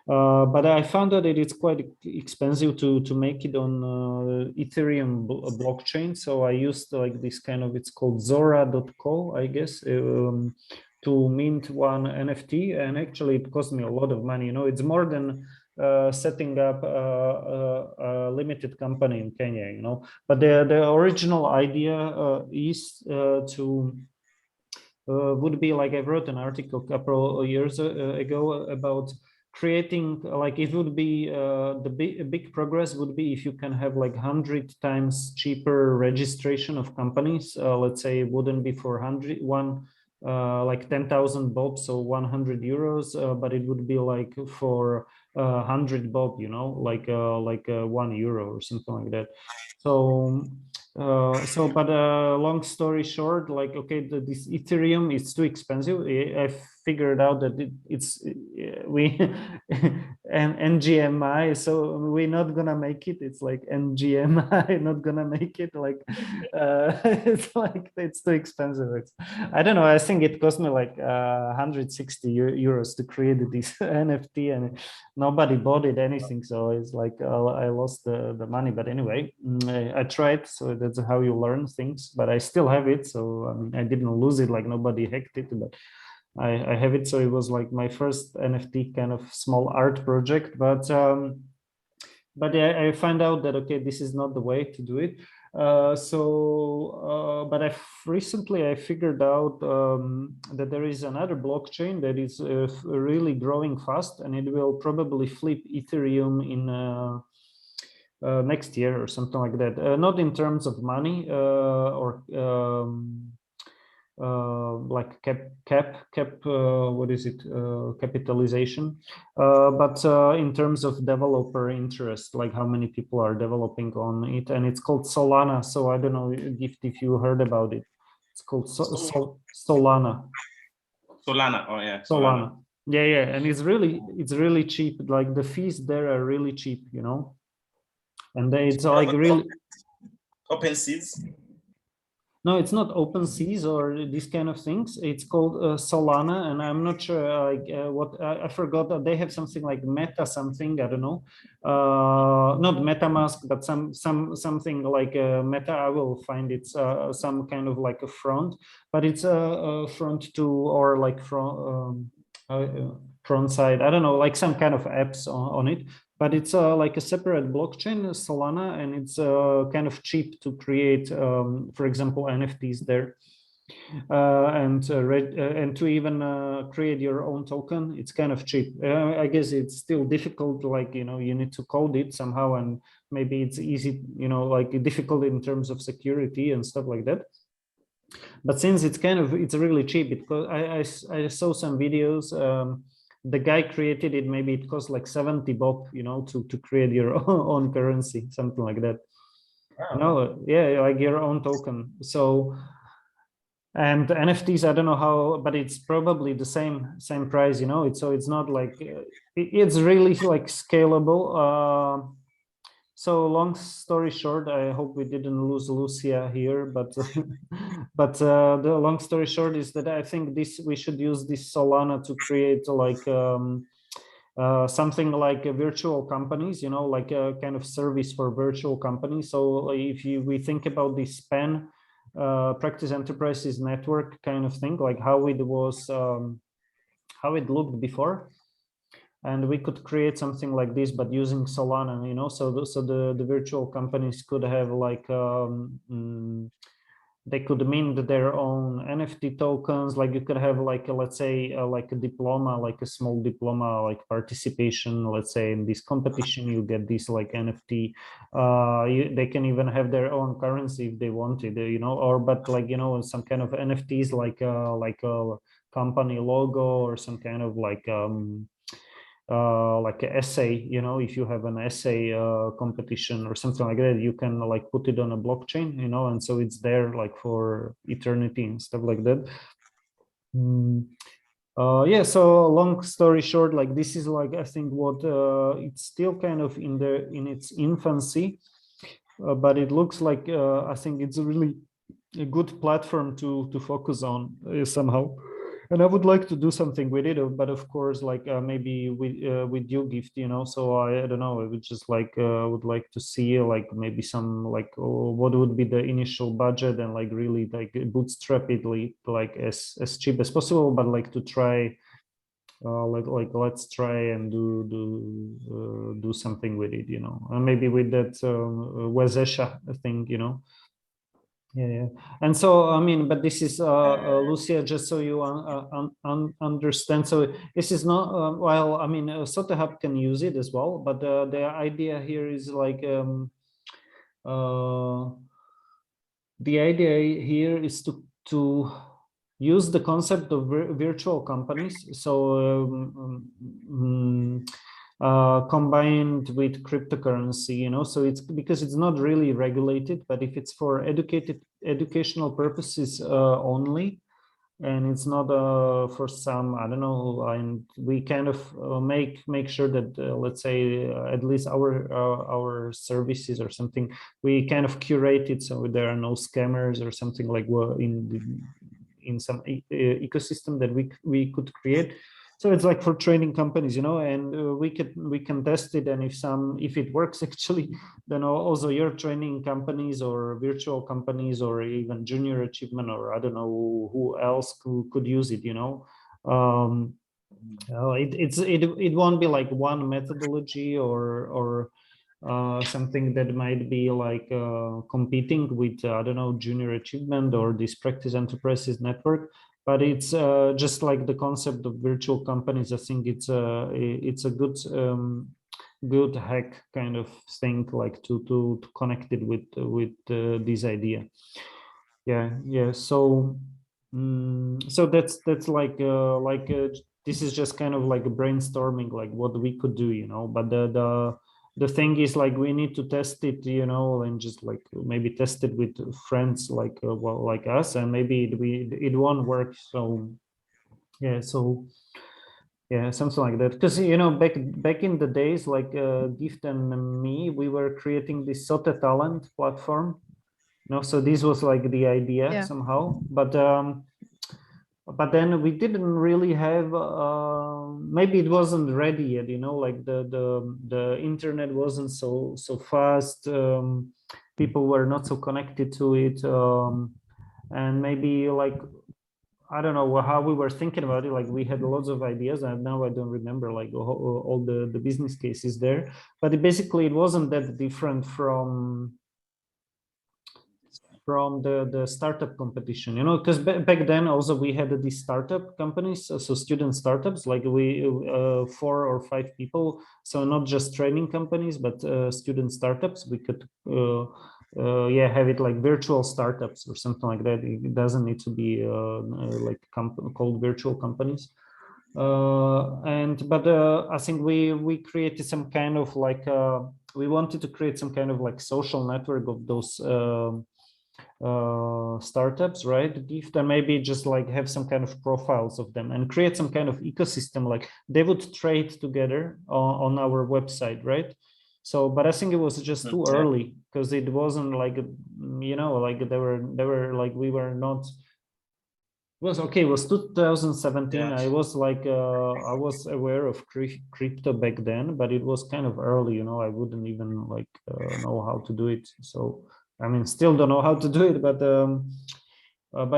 But I found that it is quite expensive to make it on Ethereum blockchain. So I used like this kind of, it's called Zora.co, I guess, to mint one NFT, and actually it cost me a lot of money. You know, it's more than setting up a limited company in Kenya, you know. But the original idea is to would be like, I wrote an article a couple of years ago about creating, like it would be the big progress would be if you can have like 100 times cheaper registration of companies. Let's say it wouldn't be for like 10,000 bob, so 100 euros, but it would be like for 100 bob, you know, like 1 euro or something like that. So but long story short, like, okay, this Ethereum is too expensive. I figured out that it's we and NGMI, so we're not gonna make it. It's like NGMI, not gonna make it. Like it's like it's too expensive. I don't know. I think it cost me like 160 euros to create this NFT, and nobody bought it anything. So it's like I lost the money. But anyway, I tried. So that's how you learn things. But I still have it. So I didn't lose it. Like nobody hacked it. But I have it. So it was like my first NFT kind of small art project, but I found out that, okay, this is not the way to do it. But recently I figured out that there is another blockchain that is really growing fast, and it will probably flip Ethereum in next year or something like that. Not in terms of money or like what is it, capitalization, but in terms of developer interest, like how many people are developing on it, and it's called Solana. So I don't know, Gift, if you heard about it. It's called Solana. Solana, oh yeah, Solana. Yeah, and it's really cheap. Like the fees there are really cheap, you know, and it's like really open seas. No, it's not open seas or these kind of things. It's called Solana, and I'm not sure what I forgot. That they have something like Meta something. I don't know, not MetaMask, but something like Meta. I will find it some kind of like a front, but it's a front to or like front side. I don't know, like some kind of apps on it. But it's like a separate blockchain, Solana, and it's kind of cheap to create, for example, NFTs there. And to even create your own token, it's kind of cheap. I guess it's still difficult, like, you know, you need to code it somehow, and maybe it's easy, you know, like difficult in terms of security and stuff like that. But since it's really cheap, because I saw some videos, the guy created it, maybe it cost like 70 bob, you know, to create your own currency, something like that. Wow. You know, yeah, like your own token. So, and NFTs, I don't know how, but it's probably the same price, you know. It's not like it's really like scalable. So long story short, I hope we didn't lose Lucia here, but the long story short is that I think we should use this Solana to create like something like virtual companies, you know, like a kind of service for virtual companies. So if we think about this PEN, Practice Enterprises Network kind of thing, like how it was, how it looked before. And we could create something like this, but using Solana, you know, so the virtual companies could have like, they could mint their own NFT tokens. Like you could have like, let's say like a diploma, like a small diploma, like participation, let's say in this competition, you get this like NFT. They can even have their own currency if they wanted, you know, or, but like, you know, some kind of NFTs, like a company logo or some kind of like an essay, you know, if you have an essay competition or something like that, you can like put it on a blockchain, you know, and so it's there like for eternity and stuff like that. Yeah, so long story short, like this is like, I think what it's still kind of in its infancy, but it looks like I think it's really a good platform to focus on somehow. And I would like to do something with it, but of course, like maybe with you, Gift, you know. So I don't know. I would just like would like to see like maybe some like what would be the initial budget, and like really like bootstrap it like as cheap as possible, but like to try let's try and do something with it, you know, and maybe with that Wazesha thing, you know. Yeah. And so, I mean, but this is Lucia, just so you understand. So this is not, well, I mean, Sote Hub can use it as well, but the idea here is like, the idea here is to use the concept of virtual companies. So combined with cryptocurrency, you know, so it's because it's not really regulated, but if it's for educational purposes only, and it's not for some, I don't know, and we kind of make sure that let's say at least our services or something, we kind of curate it so there are no scammers or something like in some ecosystem that we could create. So it's like for training companies, you know, and we can test it, and if it works actually, then also your training companies or virtual companies or even junior achievement, or I don't know who else could use it, you know. It won't be like one methodology or something that might be like competing with I don't know, Junior Achievement or this Practice Enterprises network, but it's just like the concept of virtual companies. I think it's a good hack kind of thing, like to connect it with this idea. Yeah. So so that's like this is just kind of like a brainstorming, like what we could do, but the thing is, like, we need to test it, and just like maybe test it with friends like well, like us, and maybe it won't work. So yeah, something like that, because back in the days, like Gift and me, we were creating this Sote talent platform. So this was like the idea somehow, but then we didn't really have maybe it wasn't ready yet, like the internet wasn't so fast. People were not so connected to it, and maybe, like, I don't know how we were thinking about it. Like, we had lots of ideas, and now I don't remember like all the business cases there, but basically it wasn't that different from the startup competition, because back then also we had these startup companies, so student startups, like we 4 or 5 people, so not just training companies, but student startups. We could have it like virtual startups or something like that. It doesn't need to be like called virtual companies. But I think we created some kind of like we wanted to create some kind of like social network of those startups, right? Gift, and maybe just like have some kind of profiles of them and create some kind of ecosystem, like they would trade together on our website, right? So, but I think it was just too early, because it wasn't like like they were like, we were not. It was okay. It was 2017. I was like I was aware of crypto back then, but it was kind of early. I wouldn't even like know how to do it. So I mean, still don't know how to do it, but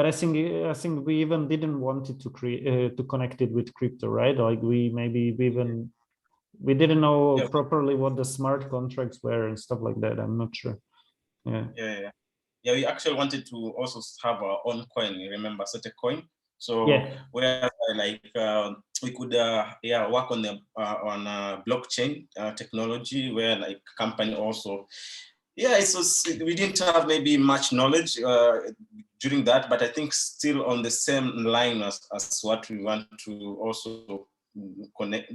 I think we even didn't want it to create to connect it with crypto, right? Like we didn't know properly what the smart contracts were and stuff like that. I'm not sure. Yeah, we actually wanted to also have our own coin. You remember Sote coin? So where like we could work on the blockchain technology, where like company also we didn't have maybe much knowledge during that, but I think still on the same line as what we want to also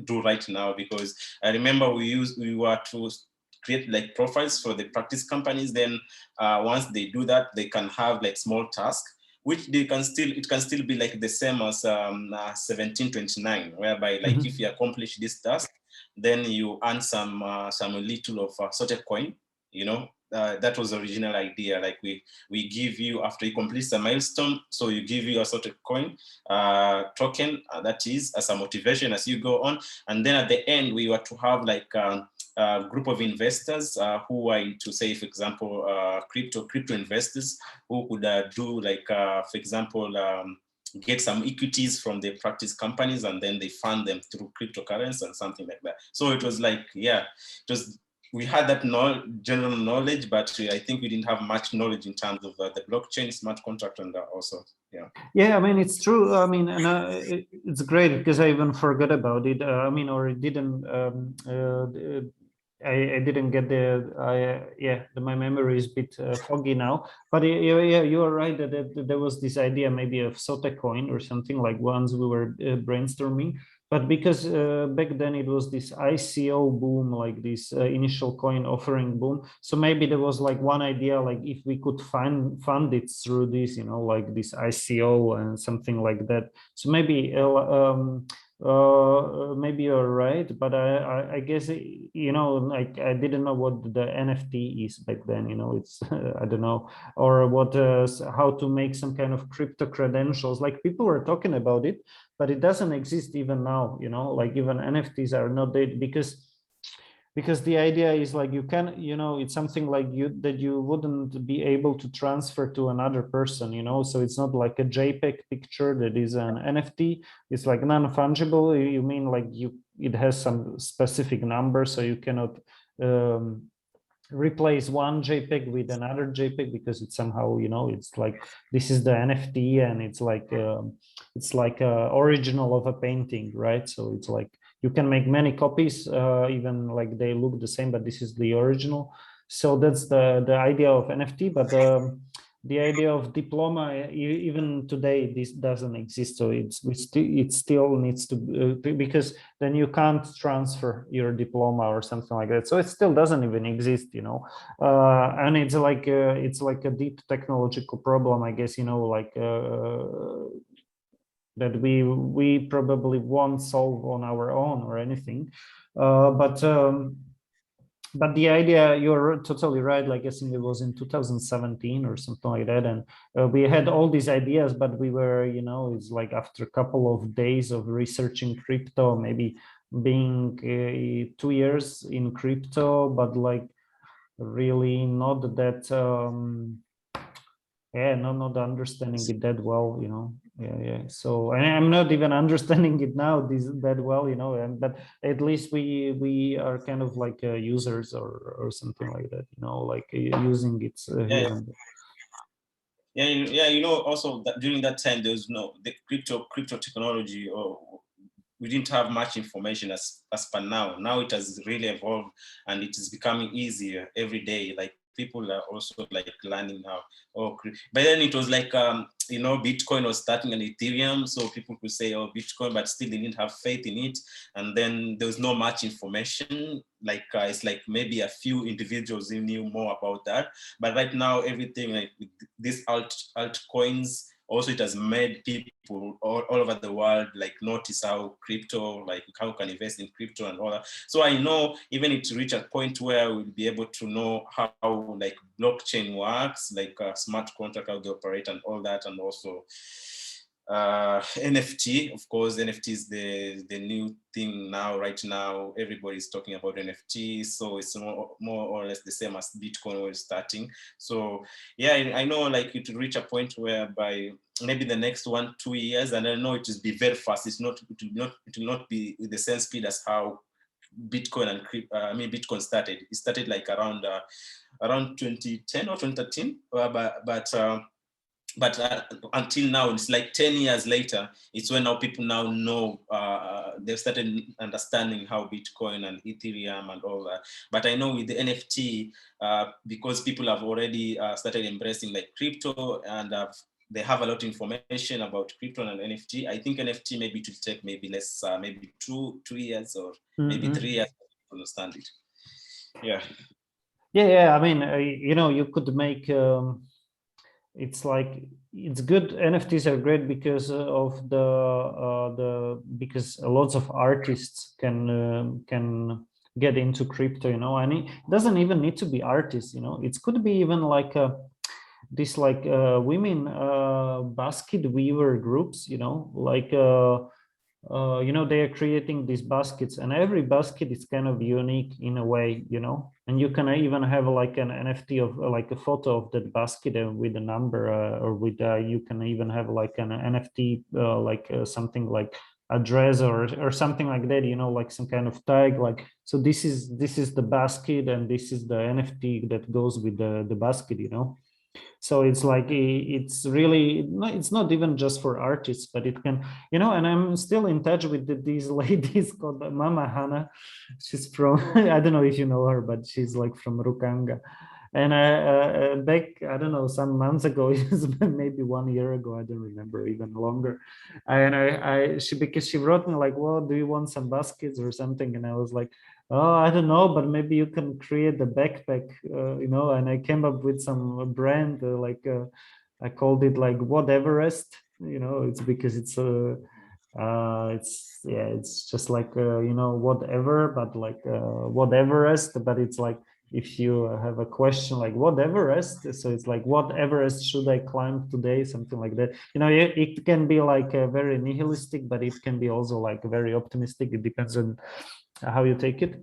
do right now, because I remember we were to create like profiles for the practice companies. Then once they do that, they can have like small tasks, which it can still be like the same as 1729, whereby like if you accomplish this task, then you earn some little of sort of coin. That was the original idea. Like we give you, after you complete the milestone, so you give you a sort of coin token, that is as a motivation as you go on. And then at the end, we were to have like a group of investors who are into, say, for example, crypto investors who could do like, for example, get some equities from the practice companies, and then they fund them through cryptocurrency and something like that. So it was like, we had that general knowledge, but I think we didn't have much knowledge in terms of the blockchain, smart contract, and also, I mean, it's true. I mean, and it's great, because I even forgot about it. I mean, or it didn't. I didn't get my memory is a bit foggy now. But you are right that there was this idea maybe of Sote coin or something, like once we were brainstorming. But because back then it was this ICO boom, like this initial coin offering boom. So maybe there was like one idea, like if we could fund it through this, like this ICO and something like that. So maybe maybe you're right, but I guess like I didn't know what the NFT is back then. It's I don't know, or what how to make some kind of crypto credentials. Like people were talking about it, but it doesn't exist even now. Like even NFTs are not there, because because the idea is like you can, it's something like that you wouldn't be able to transfer to another person, so it's not like a JPEG picture that is an NFT. It's like non-fungible. You mean like it has some specific number, so you cannot replace one JPEG with another JPEG, because it's somehow, it's like this is the NFT, and it's like a original of a painting, right? So it's like you can make many copies, even like they look the same, but this is the original. So that's the idea of NFT. But the idea of diploma, even today, this doesn't exist. So it still needs to, because then you can't transfer your diploma or something like that. So it still doesn't even exist, and it's like a deep technological problem, I guess, like that we probably won't solve on our own or anything. But the idea, you're totally right. Like, I think it was in 2017 or something like that. And we had all these ideas, but we were, it's like after a couple of days of researching crypto, maybe being 2 years in crypto, but like really not that, not understanding it that well, yeah. So I'm not even understanding it now that well, but at least we are kind of like users or something like that, like using it here and there. Also that during that time there was no the crypto technology, or we didn't have much information as per now. Now it has really evolved, and it is becoming easier every day. Like people are also like learning now. But then it was like Bitcoin was starting and Ethereum, so people could say, oh, Bitcoin, but still they didn't have faith in it. And then there was not much information. Like it's like maybe a few individuals who knew more about that. But right now, everything like with these altcoins, also it has made people all over the world like notice how crypto, like how you can invest in crypto and all that. So I know even it reach a point where we'll be able to know how like blockchain works, like a smart contract, how they operate and all that. And also NFT, of course. NFT is the new thing now. Right now, everybody's talking about NFT, so it's more or less the same as Bitcoin was starting. So yeah, I know like it will reach a point where by maybe the next 1-2 years, and I know it will be very fast. It will not be with the same speed as how Bitcoin and Bitcoin started. It started like around 2010 or 2013, but until now, it's like 10 years later, it's when now people now know, they've started understanding how Bitcoin and Ethereum and all that. But I know with the NFT, because people have already started embracing like crypto, and they have a lot of information about crypto and NFT. I think NFT maybe it will take maybe less, maybe two years or maybe 3 years to understand it. Yeah. I mean, you could make, it's like, it's good. NFTs are great because of because lots of artists can get into crypto, and it doesn't even need to be artists, it could be even like this like women basket weaver groups, like they are creating these baskets, and every basket is kind of unique in a way, and you can even have like an NFT of like a photo of that basket with a number, or with you can even have like an NFT like something like address or something like that, like some kind of tag, like, so this is the basket, and this is the NFT that goes with the basket, so it's like, it's really, it's not even just for artists, but it can, and I'm still in touch with these ladies called Mama Hannah. She's from, I don't know if you know her, but she's like from Rukanga. And back, I don't know, some months ago, maybe 1 year ago, I don't remember, even longer. And because she wrote me like, well, do you want some baskets or something? And I was like, oh, I don't know, but maybe you can create the backpack, and I came up with some brand, I called it like What Everest, it's because it's just like, whatever, but like What Everest, but it's like, if you have a question like what Everest, so it's like, what Everest should I climb today, something like that. It can be like very nihilistic, but it can be also like very optimistic. It depends on how you take it.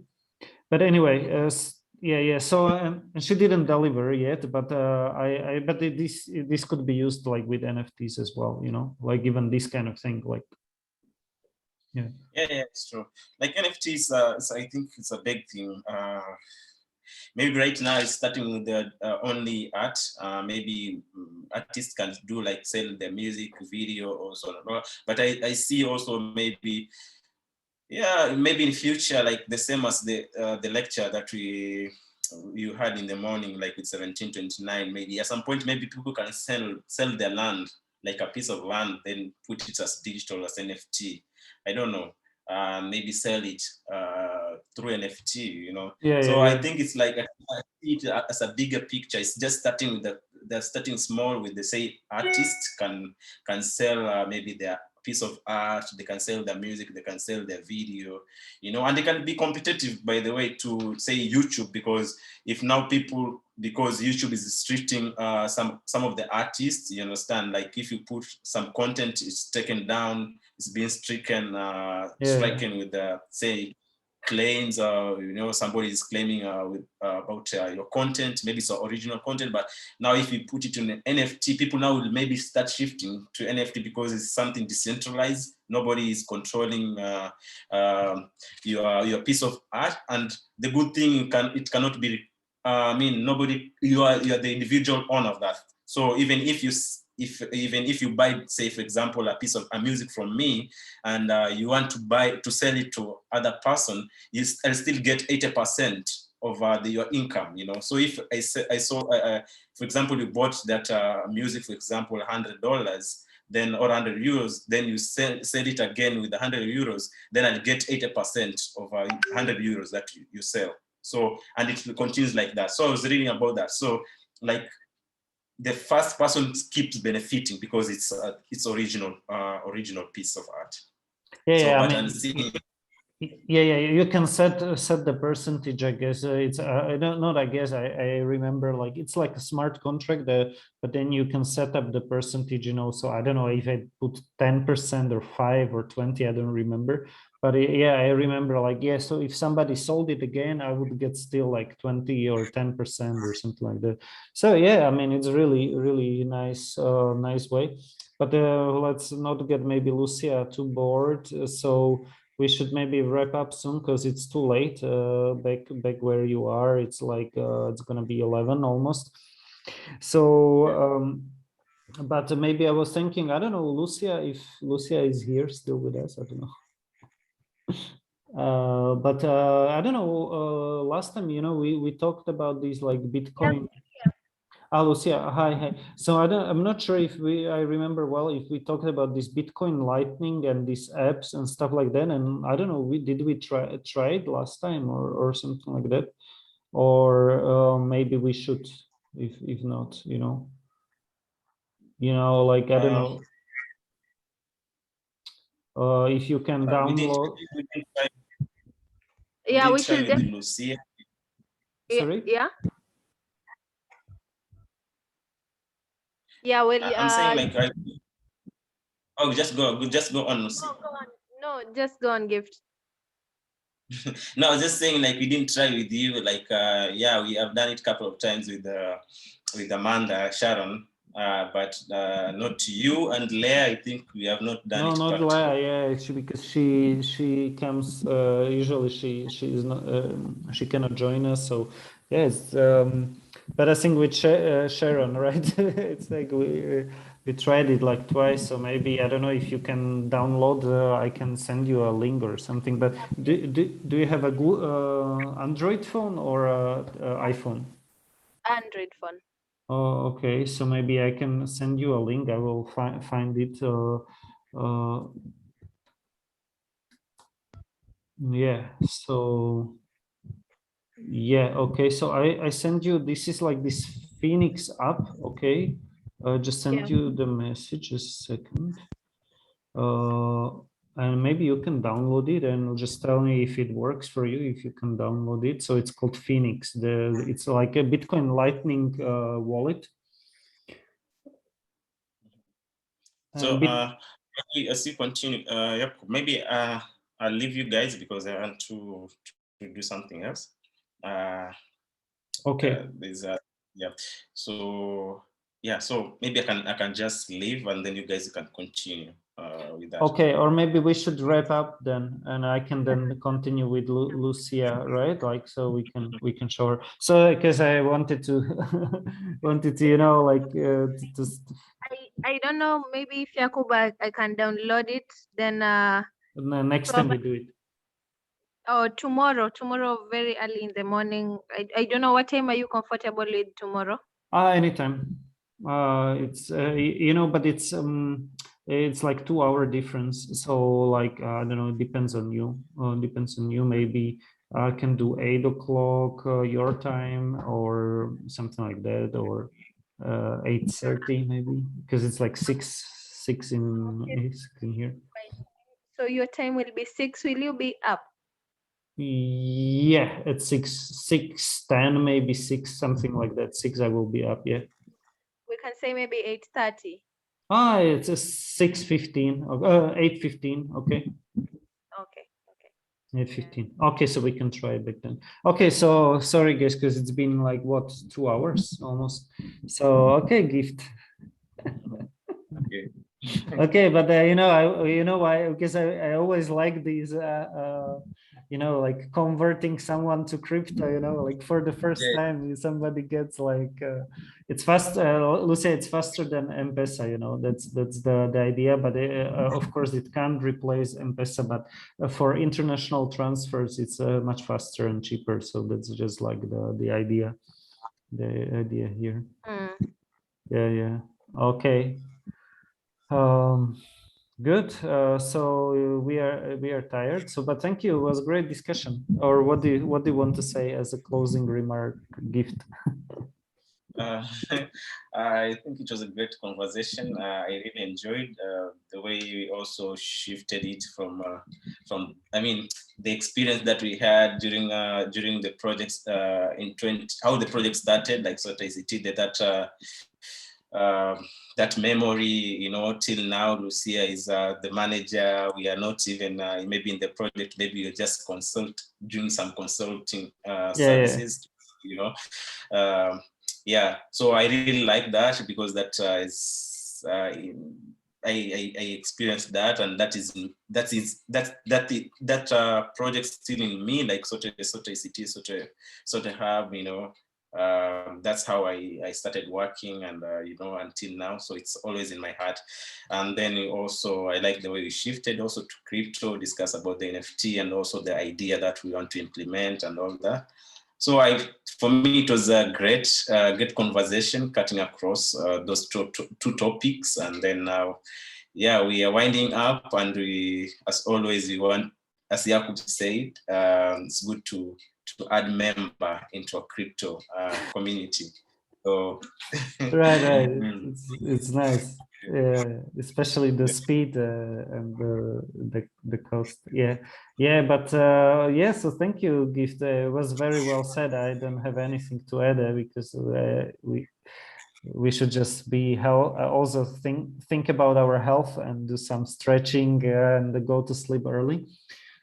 But anyway, yeah. So and she didn't deliver yet, but but this could be used like with NFTs as well, you know, like even this kind of thing, like yeah. Yeah, it's true. Like NFTs, so I think it's a big thing. Maybe right now it's starting with the only art. Maybe artists can do like sell their music, video, or so on. But I see also maybe, yeah, maybe in future, like the same as the lecture that you had in the morning, like with 1729, maybe at some point, maybe people can sell their land, like a piece of land, then put it as digital, as NFT. I don't know. Maybe sell it through NFT, you know. Yeah, So yeah, I think it's like I see it as a bigger picture. It's just starting with they're starting small with the say artists can sell maybe their piece of art, they can sell their music, they can sell their video, you know, and they can be competitive, by the way, to say YouTube, because if now people, because YouTube is restricting some of the artists, you understand, like if you put some content, it's taken down, it's being stricken, stricken with the say claims, you know, somebody is claiming about your content, maybe it's original content, but now if you put it in an NFT, people now will maybe start shifting to NFT because it's something decentralized. Nobody is controlling your piece of art, and the good thing it cannot be. I mean, nobody. You are the individual owner of that. So even if you buy, say for example, a piece of music from me, and you want to sell it to other person, I'll still get 80% of your income, you know. So if I saw, for example, you bought that music, for example, $100, then or 100 euros, then you sell it again with 100 euros, then I'll get 80% of 100 euros that you sell. So, and it continues like that. So I was reading about that. So like the first person keeps benefiting because it's original piece of art. yeah, So, yeah. but I I'm mean, seeing. yeah, you can set the percentage, I guess. It's I don't know, I guess I remember, like it's like a smart contract, but then you can set up the percentage, you know. So I don't know if I put 10% or 5 or 20, I don't remember, but yeah, I remember, like, yeah, so if somebody sold it again, I would get still like 20 or 10% or something like that. So yeah, I mean, it's really nice way. But let's not get maybe Lucia too bored. So we should maybe wrap up soon because it's too late. Back where you are, it's like it's gonna be 11 almost. So, but maybe I was thinking, I don't know, Lucia, if Lucia is here still with us, I don't know. But I don't know. Last time, you know, we talked about these like Bitcoin. Ah, Lucia, hi. So I'm not sure if I remember well if we talked about this Bitcoin Lightning and these apps and stuff like that. And I don't know, did we try it last time or something like that, or maybe we should, if not, like I don't know, if you can We did download. try. Yeah, we Try should with just, Lucia. Sorry. yeah. Yeah, well, I'm saying like oh, just go on, Lucy. go on. No, just go on, Gift. No, I was just saying like we didn't try with you. Like yeah, we have done it a couple of times with Amanda, Sharon, but not to you and Leah. I think we have not done No, it not practically. Leia. Yeah, because she comes. Usually she is not. She cannot join us. So yes. But I think with Sharon, right? It's like we tried it like twice. So maybe I don't know if you can download. I can send you a link or something. But do you have a Android phone or iPhone? Android phone. Oh, okay. So maybe I can send you a link. I will find it. Yeah. So yeah. Okay. So I send you. This is like this Phoenix app. Okay. Just send Yeah. you the message. Just a second. Uh, and maybe you can download it and just tell me if it works for you. If you can download it. So it's called Phoenix. It's like a Bitcoin Lightning wallet. So And as you continue, yep, maybe I'll leave you guys because I want to do something else. Okay. There's yeah. So yeah, so maybe I can just leave and then you guys can continue with that. Okay, or maybe we should wrap up then, and I can then continue with Lucia, right? Like, so we can show her. So because I wanted to you know, like I don't know, maybe if Yakub I can download it, then next time we do it. Oh, tomorrow very early in the morning. I don't know, what time are you comfortable with tomorrow? Anytime. It's you know, but it's like 2 hour difference. So like I don't know, it depends on you. Depends on you. Maybe I can do 8 o'clock your time or something like that, or 8:30 maybe, because it's like six in here. So your time will be 6. Will you be up? Yeah, at 6:10, maybe 6, something like that. 6 I will be up. Yeah. We can say maybe 8:30. It's a 6:15. 8:15. Okay. Okay. 8:15. Okay, so we can try it back then. Okay, so sorry guys, because it's been like what, 2 hours almost. So okay, Gift. Okay. Okay, but you know why? Because I always like these you know, like converting someone to crypto, you know, like for the first time somebody gets like it's fast, Lucia, it's faster than M-Pesa, you know, that's the idea, but of course it can't replace M-Pesa, but for international transfers it's much faster and cheaper, so that's just like the idea here. Yeah. Okay. Good. So we are tired. So, but thank you. It was a great discussion. Or what do you want to say as a closing remark, Gift? I think it was a great conversation. I really enjoyed the way we also shifted it from I mean, the experience that we had during the projects in how the project started, like Sote ICT, that memory, you know, till now. Lucia is the manager. We are not even maybe in the project. Maybe you just doing some consulting services, you know. Yeah, so I really like that, because that is I experienced that, and that project still in me, like Sote ICT, Sote Hub, you know. That's how I started working, and you know, until now. So it's always in my heart. And then also I like the way we shifted also to crypto, discuss about the NFT, and also the idea that we want to implement and all that. So for me, it was a great conversation, cutting across those two topics. And then now, yeah, we are winding up, and we, as always, we want, as Yakub said, it's good to add member into a crypto community. So right. It's nice. Especially the speed and the cost. Yeah. But yeah. So thank you, Gift. It was very well said. I don't have anything to add because we should just be also think about our health and do some stretching and go to sleep early.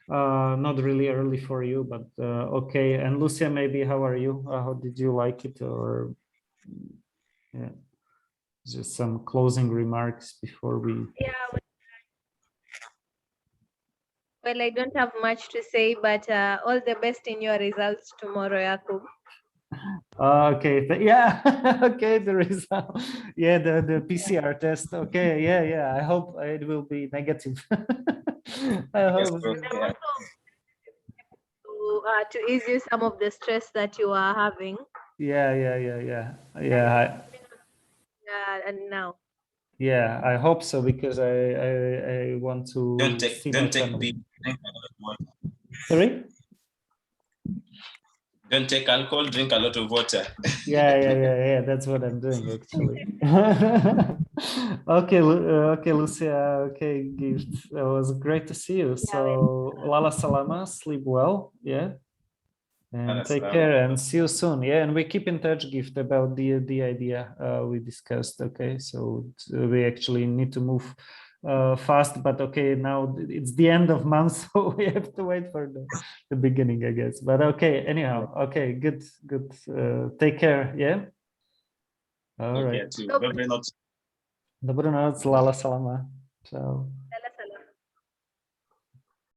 Not really early for you, but okay. And Lucia, maybe how are you? How did you like it? Or yeah, just some closing remarks before we. Yeah. Well, I don't have much to say, but all the best in your results tomorrow, Yakub. Okay, yeah. Okay, the result. Yeah, the PCR test. Okay, yeah. I hope it will be negative. I hope. yeah. To ease you some of the stress that you are having. Yeah. And now. Yeah, I hope so, because I want to see my family. Sorry? Don't take alcohol, drink a lot of water. Yeah. That's what I'm doing actually. Okay, Lucia. Okay, Gift. It was great to see you. So, Lala Salama, sleep well. Yeah. And take care and see you soon. Yeah, and we keep in touch, Gift, about the idea we discussed. Okay, so we actually need to move fast, but okay, now it's the end of month, so we have to wait for the beginning, I guess. But okay, anyhow, okay, good. Take care, yeah? All right. Dobranoc. Dobranoc, Lala Salama. Ciao.